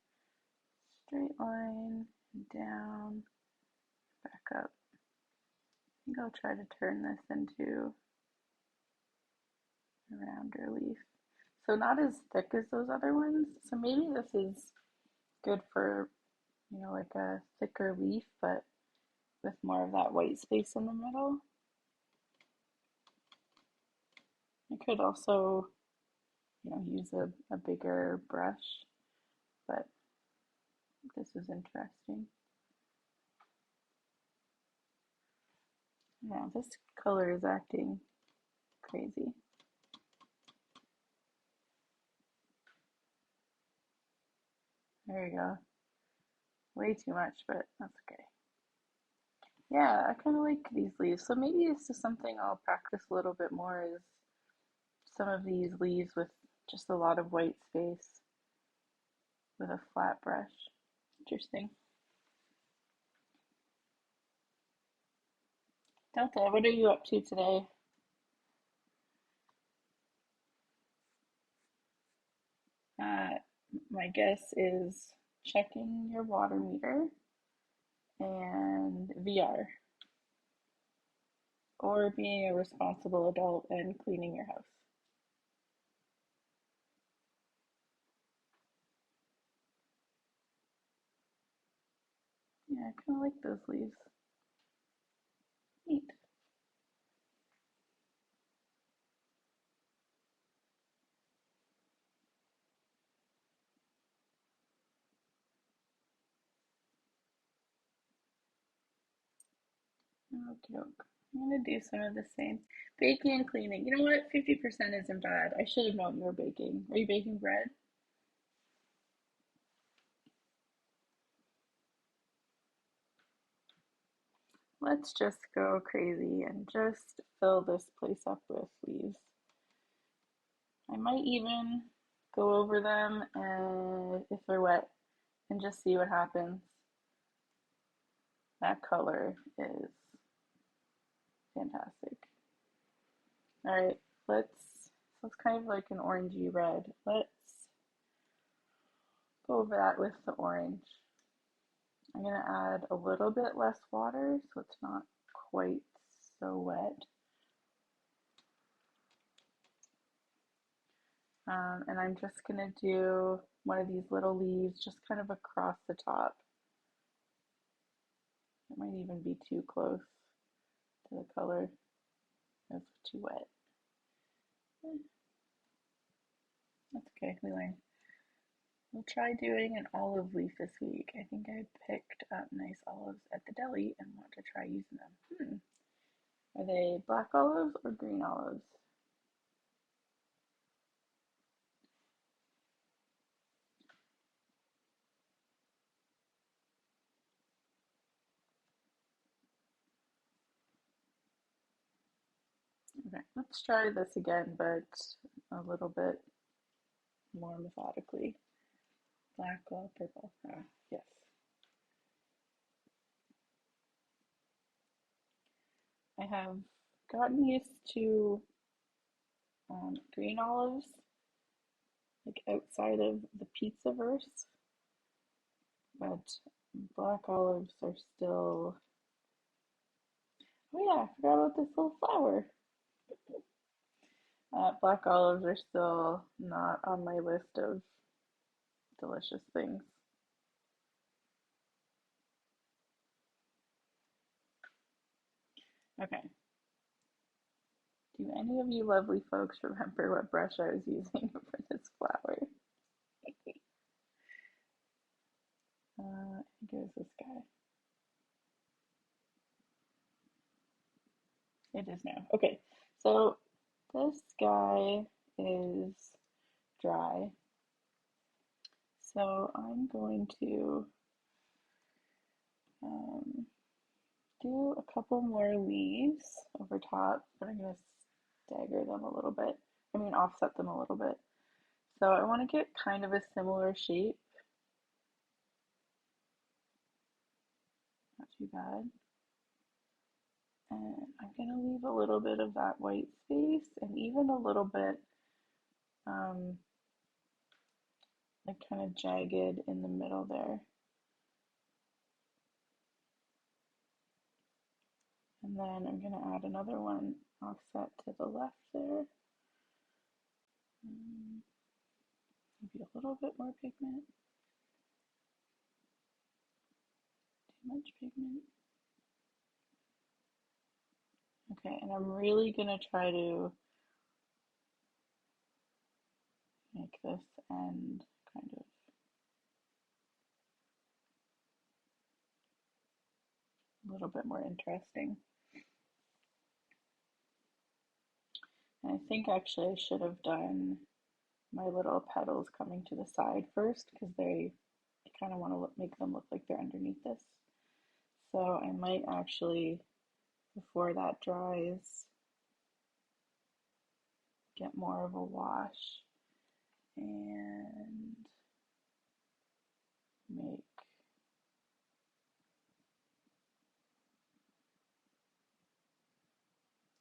Straight line, down, back up. I think I'll try to turn this into a rounder leaf. So not as thick as those other ones. So maybe this is good for, like a thicker leaf, but with more of that white space in the middle. I could also, use a bigger brush, but this is interesting. Yeah, this color is acting crazy. There you go. Way too much, but that's okay. Yeah, I kind of like these leaves. So maybe this is something I'll practice a little bit more is some of these leaves with just a lot of white space with a flat brush. Interesting. Delta, what are you up to today? My guess is checking your water meter and VR, or being a responsible adult and cleaning your house. Yeah, I kind of like those leaves. Neat. Okay, I'm gonna do some of the same. Baking and cleaning. You know what? 50% isn't bad. I should have known you were baking. Are you baking bread? Let's just go crazy and just fill this place up with leaves. I might even go over them and if they're wet and just see what happens. That color is fantastic. All right, so it's kind of like an orangey red. Let's go over that with the orange. I'm going to add a little bit less water so it's not quite so wet. And I'm just going to do one of these little leaves just kind of across the top. It might even be too close to the color. It's too wet. That's okay, we learn. We'll try doing an olive leaf this week. I think I picked up nice olives at the deli and want to try using them. Are they black olives or green olives? Okay, let's try this again, but a little bit more methodically. Black or purple? Ah, yes. I have gotten used to green olives, like outside of the pizza verse, but black olives are still. Oh yeah, I forgot about this little flower. Black olives are still not on my list of delicious things. Okay. Do any of you lovely folks remember what brush I was using for this flower? I think it was this guy. It is now. Okay, so this guy is dry. So I'm going to um, do a couple more leaves over top, but I'm going to stagger them a little bit. I mean, offset them a little bit. So I want to get kind of a similar shape. Not too bad. And I'm going to leave a little bit of that white space and even a little bit um, like kind of jagged in the middle there. And then I'm going to add another one offset to the left there. Maybe a little bit more pigment. Too much pigment. Okay, and I'm really going to try to make this end kind of a little bit more interesting. And I think actually I should have done my little petals coming to the side first because I kind of want to make them look like they're underneath this. So I might actually, before that dries, get more of a wash and make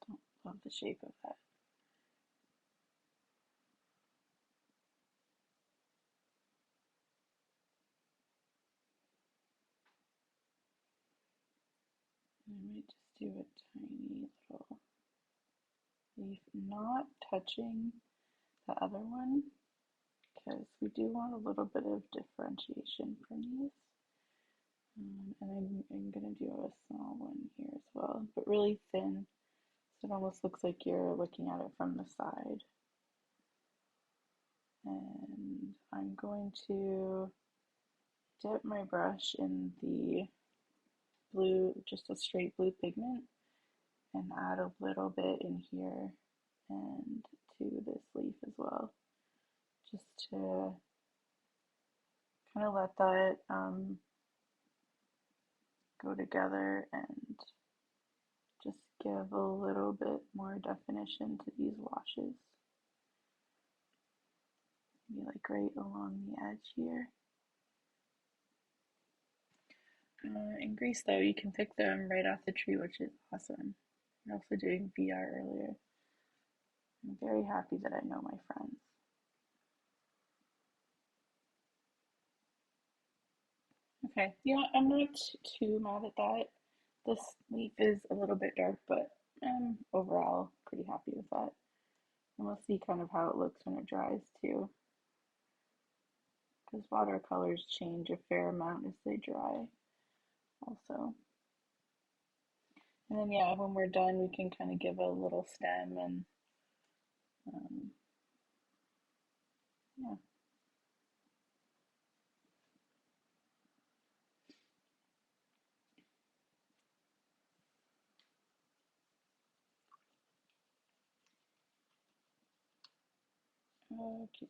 don't love the shape of that. I might just do a tiny little leaf, not touching the other one because we do want a little bit of differentiation from these. And I'm going to do a small one here as well, but really thin, so it almost looks like you're looking at it from the side. And I'm going to dip my brush in the blue, just a straight blue pigment, and add a little bit in here and to this leaf as well, just to kind of let that go together and just give a little bit more definition to these washes. Maybe like right along the edge here. In Greece, though, you can pick them right off the tree, which is awesome. We're also doing VR earlier. I'm very happy that I know my friends. Okay, yeah, I'm not too mad at that. This leaf is a little bit dark, but I'm overall pretty happy with that. And we'll see kind of how it looks when it dries too, because watercolors change a fair amount as they dry also. And then yeah, when we're done, we can kind of give a little stem and um, yeah. Okay,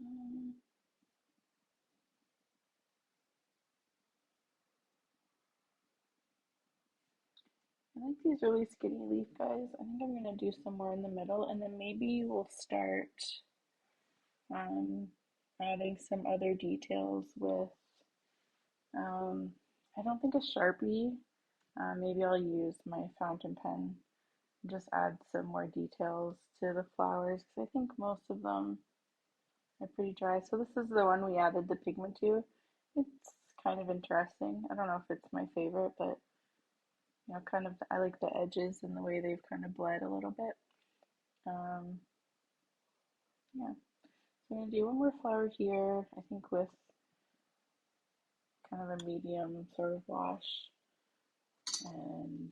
um, I like these really skinny leaf guys. I think I'm gonna do some more in the middle, and then maybe we'll start um, adding some other details with, um, I don't think a Sharpie. Maybe I'll use my fountain pen and just add some more details to the flowers because I think most of them are pretty dry. So this is the one we added the pigment to. It's kind of interesting. I don't know if it's my favorite, but kind of I like the edges and the way they've kind of bled a little bit. Um, yeah, so I'm gonna do one more flower here. I think with kind of a medium sort of wash, and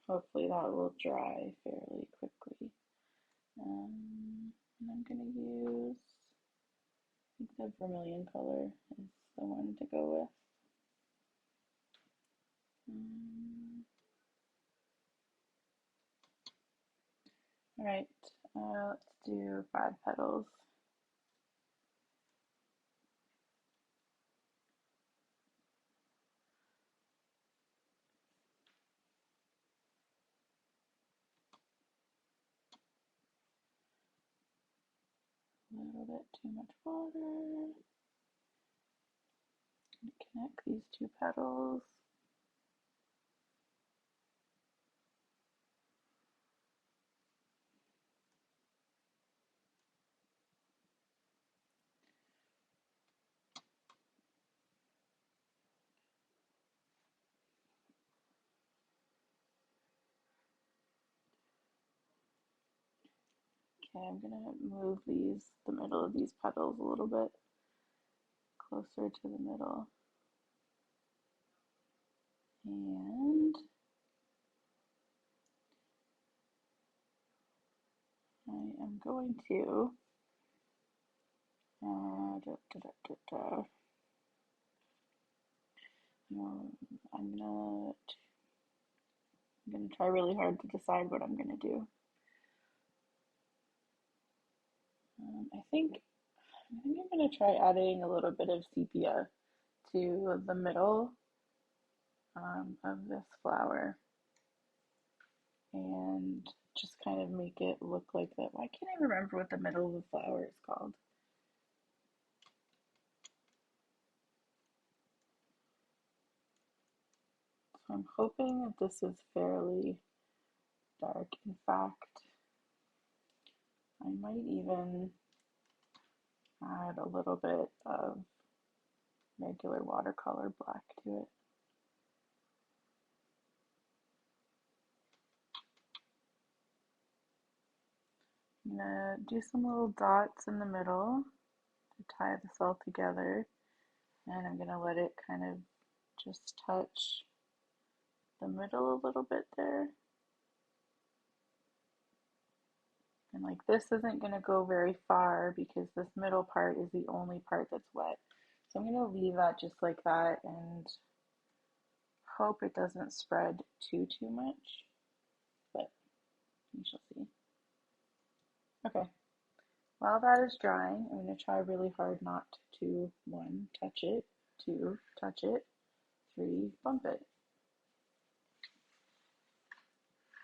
hopefully that will dry fairly quickly. And I'm gonna use, I think the vermilion color is the one to go with. All right, let's do 5 petals. A little bit too much water. Connect these 2 petals. Okay, I'm gonna move the middle of these petals a little bit closer to the middle. And I am going to I'm gonna try really hard to decide what I'm gonna do. I think I'm gonna try adding a little bit of sepia to the middle of this flower and just kind of make it look like that. Why can't I remember what the middle of the flower is called? So I'm hoping that this is fairly dark. In fact, I might even add a little bit of regular watercolor black to it. I'm gonna do some little dots in the middle to tie this all together, and I'm gonna let it kind of just touch the middle a little bit there. And like this isn't going to go very far because this middle part is the only part that's wet. So I'm going to leave that just like that and hope it doesn't spread too much, but we shall see. Okay, while that is drying, I'm going to try really hard not to, 1, touch it, 2, touch it, 3, bump it.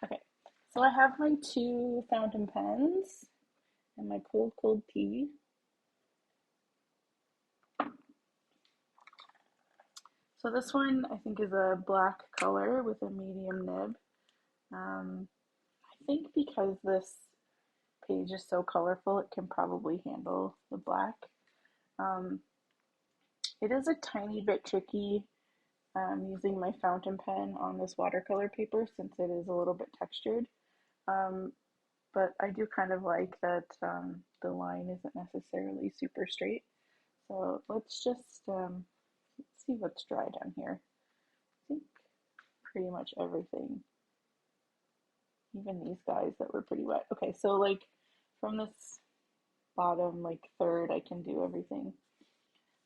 Okay, so I have my 2 fountain pens and my cold tea. So this one I think is a black color with a medium nib. I think because this page is so colorful, it can probably handle the black. Um, it is a tiny bit tricky using my fountain pen on this watercolor paper since it is a little bit textured. But I do kind of like that the line isn't necessarily super straight. So let's just let's see what's dry down here. I think pretty much everything, even these guys that were pretty wet. Okay, so like from this bottom like third, I can do everything.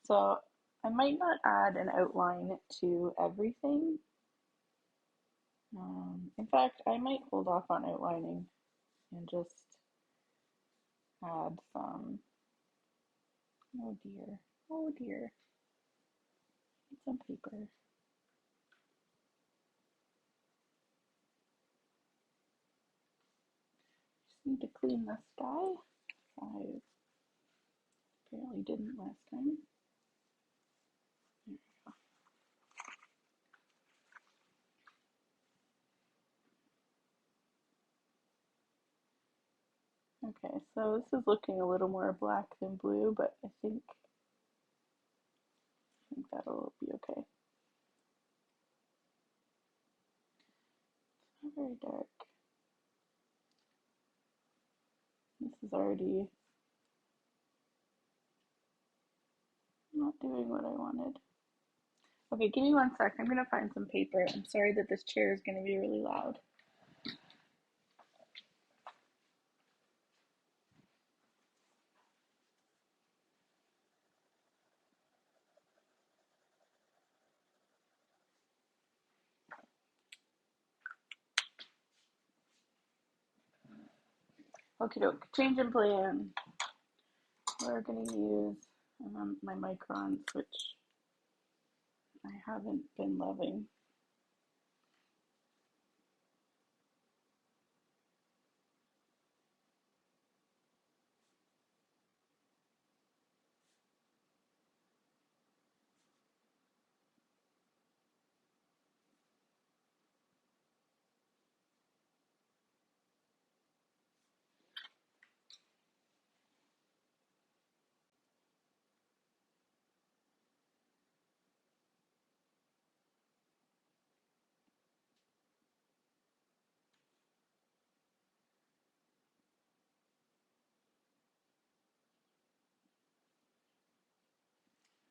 So I might not add an outline to everything. In fact, I might hold off on outlining and just add some, oh dear, oh dear, some paper. Just need to clean the sky. I apparently didn't last time. Okay, so this is looking a little more black than blue, but I think that'll be okay. It's not very dark. This is already not doing what I wanted. Okay, give me 1 sec. I'm gonna find some paper. I'm sorry that this chair is gonna be really loud. Okay, doke. Change in plan. We're gonna use my microns, which I haven't been loving.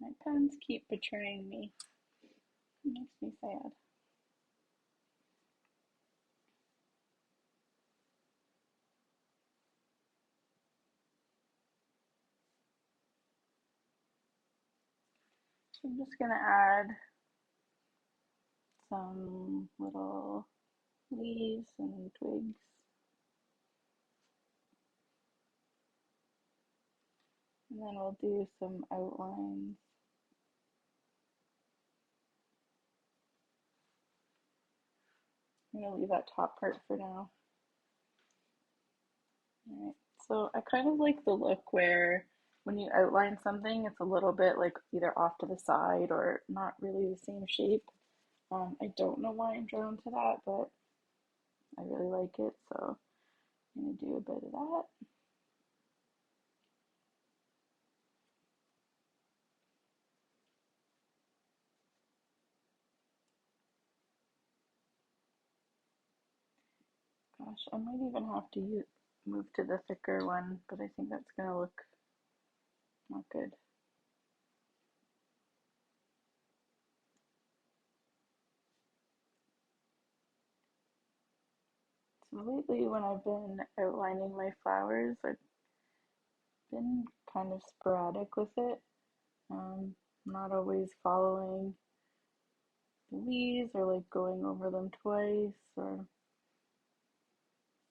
My pens keep betraying me. It makes me sad. So I'm just gonna add some little leaves and twigs. And then we'll do some outlines. I'm gonna leave that top part for now. Alright, so I kind of like the look where when you outline something, it's a little bit like either off to the side or not really the same shape. I don't know why I'm drawn to that, but I really like it, so I'm gonna do a bit of that. Gosh, I might even have to move to the thicker one, but I think that's gonna look not good. So lately when I've been outlining my flowers, I've been kind of sporadic with it. Um, not always following the leaves or like going over them twice or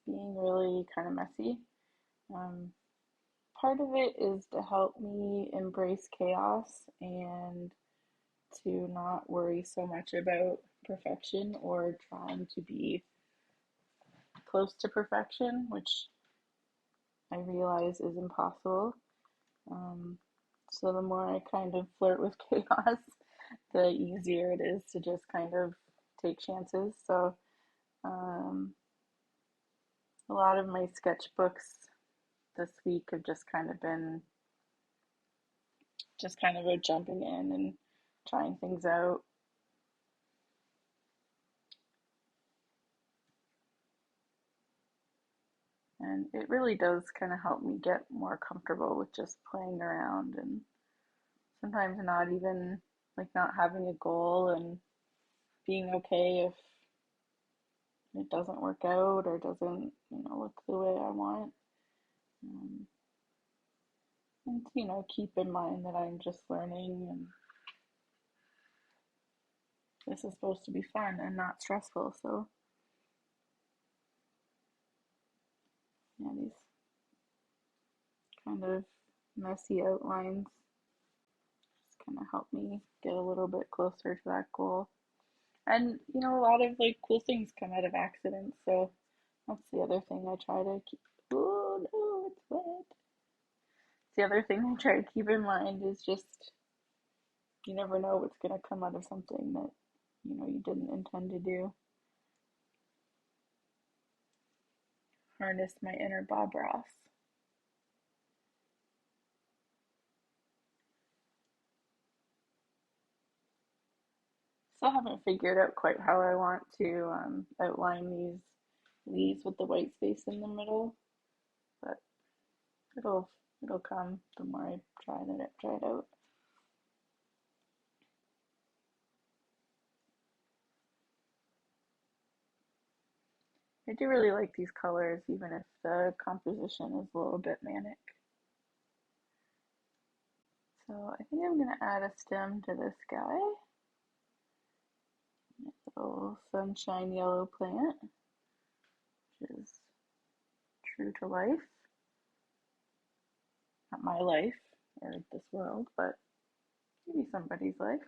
being really kind of messy. Um, Part of it is to help me embrace chaos and to not worry so much about perfection or trying to be close to perfection, which I realize is impossible. Um, so the more I kind of flirt with chaos, the easier it is to just kind of take chances. So um, a lot of my sketchbooks this week have just kind of been just kind of about jumping in and trying things out. And it really does kind of help me get more comfortable with just playing around and sometimes not even like not having a goal and being okay if it doesn't work out or doesn't, look the way I want. Um, and, keep in mind that I'm just learning and this is supposed to be fun and not stressful. So, yeah, these kind of messy outlines just kind of help me get a little bit closer to that goal. And, a lot of like cool things come out of accidents. So, that's the other thing I try to keep. Oh, no, it's wet. The other thing I try to keep in mind is just you never know what's going to come out of something that you didn't intend to do. Harness my inner Bob Ross. Still haven't figured out quite how I want to outline these leaves with the white space in the middle, but it'll it'll come the more I try it out. I do really like these colors, even if the composition is a little bit manic. So I think I'm gonna add a stem to this guy. Little sunshine yellow plant, which is true to life. Not my life or this world, but maybe somebody's life.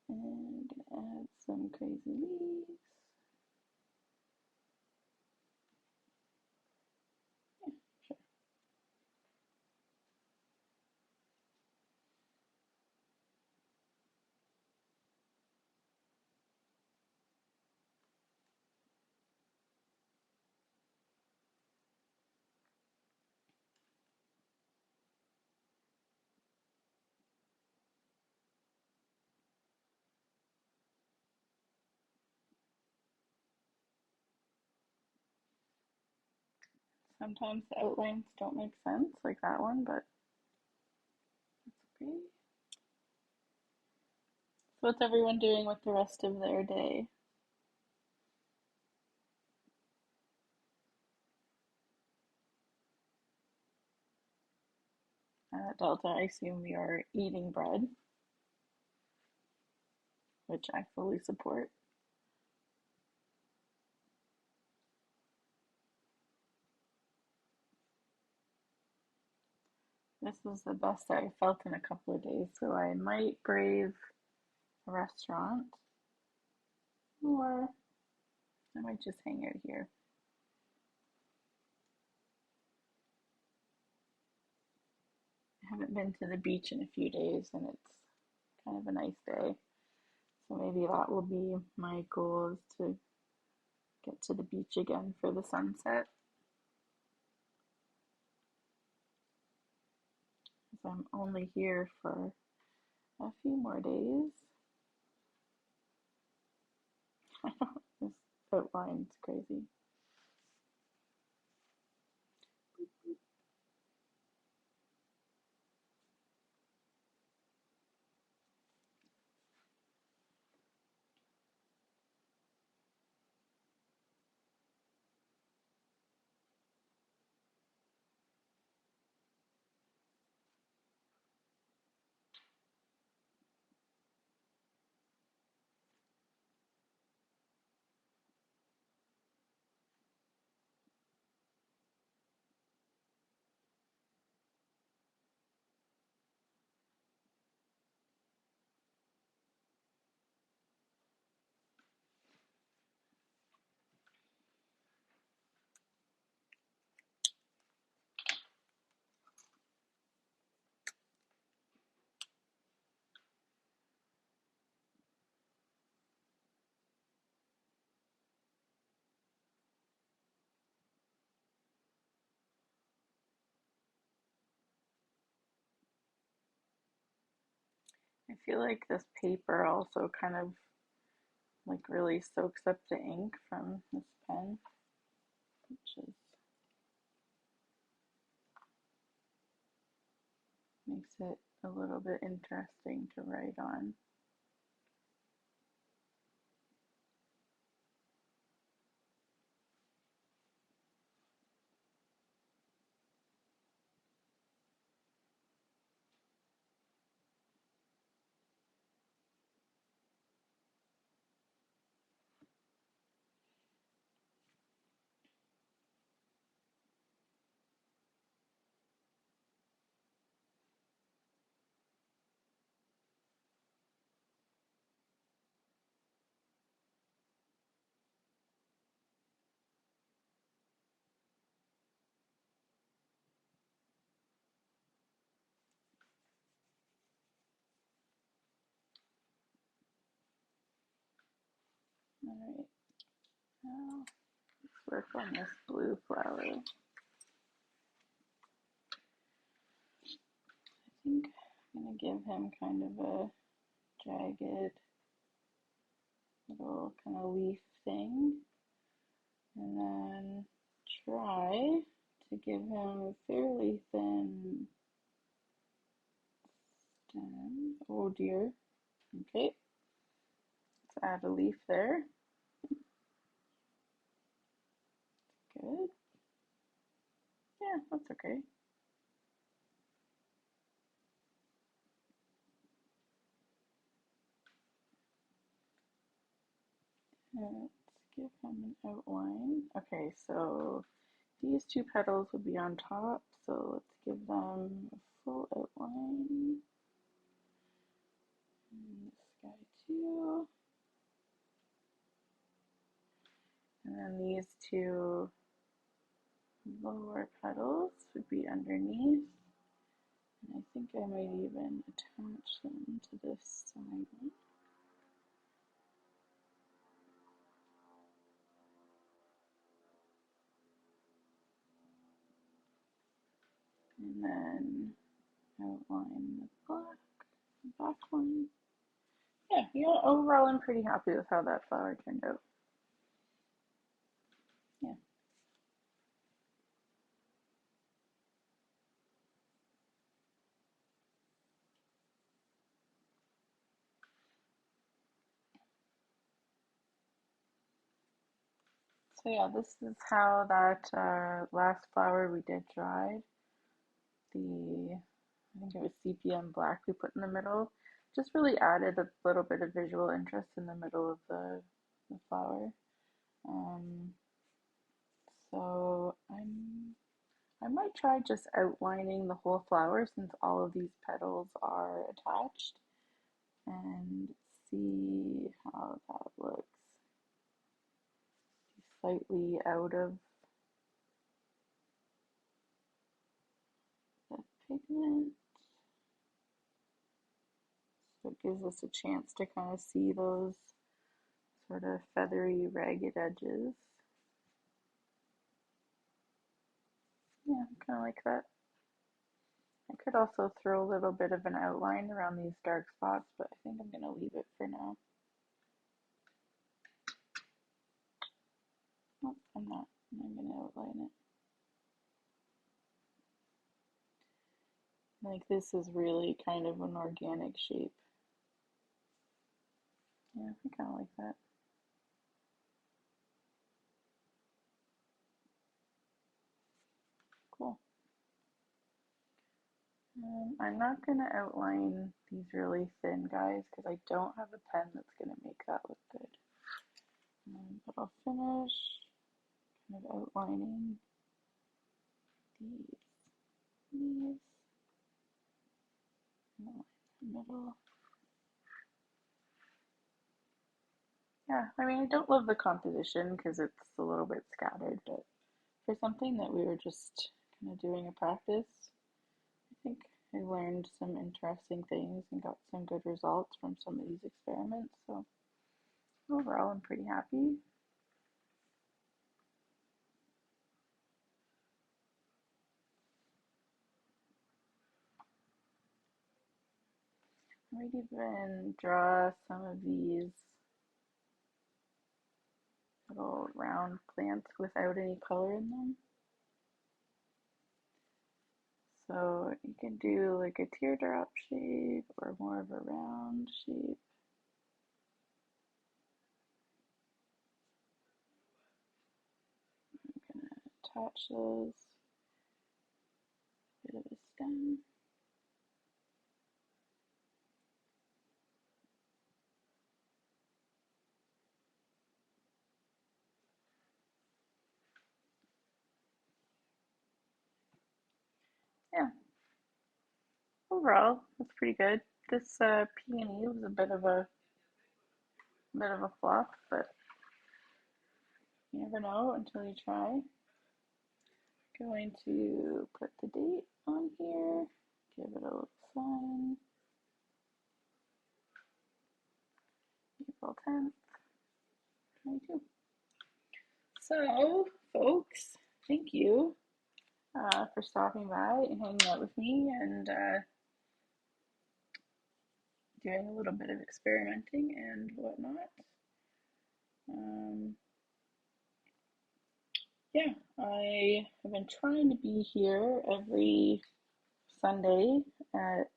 And I'm gonna add some crazy leaves. Yeah, sure. Sometimes the outlines don't make sense, like that one, but that's okay. So what's everyone doing with the rest of their day? Delta, I assume we are eating bread, which I fully support. This is the best I felt in a couple of days, so I might brave a restaurant or I might just hang out here. I haven't been to the beach in a few days and it's kind of a nice day. So maybe that will be my goal is to get to the beach again for the sunset. Because I'm only here for a few more days. This outline's crazy. feel like this paper also kind of like really soaks up the ink from this pen, which is makes it a little bit interesting to write on. All right, now let's work on this blue flower. I think I'm gonna give him kind of a jagged little kind of leaf thing, and then try to give him a fairly thin stem. Oh dear. Okay, let's add a leaf there. Good. Yeah, that's okay. Let's give him an outline. Okay, so these two petals would be on top, so let's give them a full outline. And this guy too. And then these two lower petals would be underneath. And I think I might even attach them to this side one. And then outline the back one. Yeah, overall I'm pretty happy with how that flower turned out. Yeah. So yeah, this is how that last flower we did dried. I think it was CPM black we put in the middle. Just really added a little bit of visual interest in the middle of the flower. Um, so I might try just outlining the whole flower since all of these petals are attached and see how that looks. Slightly out of the pigment. So it gives us a chance to kind of see those sort of feathery, ragged edges. Yeah, kind of like that. I could also throw a little bit of an outline around these dark spots, but I think I'm going to leave it for now. Nope, I'm not. I'm going to outline it. Like this is really kind of an organic shape. Yeah, I kind of like that. Cool. I'm not going to outline these really thin guys because I don't have a pen that's going to make that look good. But I'll finish kind of outlining these leaves. Middle. Yeah, I mean, I don't love the composition because it's a little bit scattered, but for something that we were just kind of doing a practice, I think I learned some interesting things and got some good results from some of these experiments. So overall, I'm pretty happy. might even draw some of these little round plants without any color in them. So you can do like a teardrop shape or more of a round shape. I'm gonna attach those, bit of a stem. Yeah, overall that's pretty good. This peony was a bit of a flop, but you never know until you try. Going to put the date on here, give it a little sign. April 10th, 22. So, folks, thank you for stopping by and hanging out with me and doing a little bit of experimenting and whatnot. Um, yeah, I have been trying to be here every Sunday at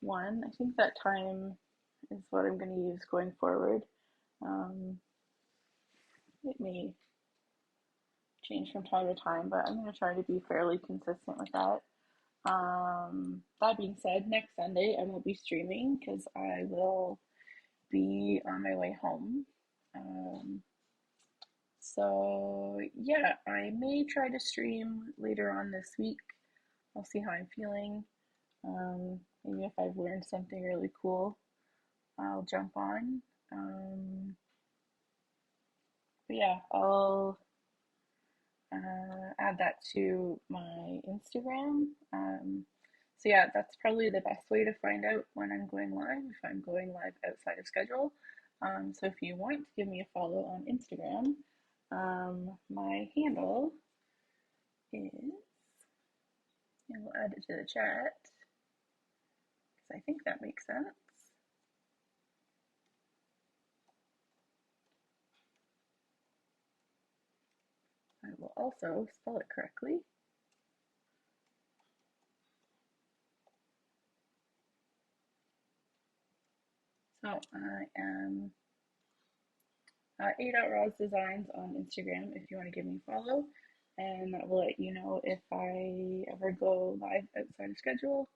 1. I think that time is what I'm going to use going forward. Um, it may change from time to time, but I'm going to try to be fairly consistent with that. That being said, next Sunday I won't be streaming because I will be on my way home. So yeah, I may try to stream later on this week. I'll see how I'm feeling. Maybe if I've learned something really cool, I'll jump on. But yeah, I'll add that to my Instagram. So yeah, that's probably the best way to find out when I'm going live, if I'm going live outside of schedule. So if you want to give me a follow on Instagram, my handle is, and we'll add it to the chat, because I think that makes sense. I will also spell it correctly. So I am a.dot.rozdesigns on Instagram if you want to give me a follow, and that will let you know if I ever go live outside of schedule.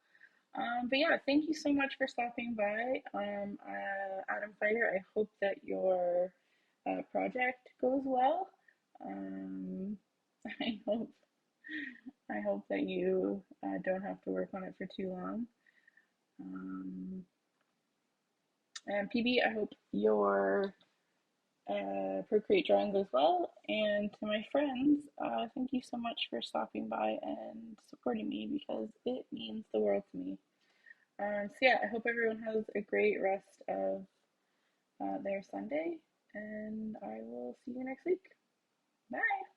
But yeah, thank you so much for stopping by. Adam Fire, I hope that your project goes well. Um, I hope I hope that you don't have to work on it for too long. And PB, I hope your Procreate drawing goes well. And to my friends, thank you so much for stopping by and supporting me because it means the world to me. So yeah, I hope everyone has a great rest of their Sunday, and I will see you next week. Bye.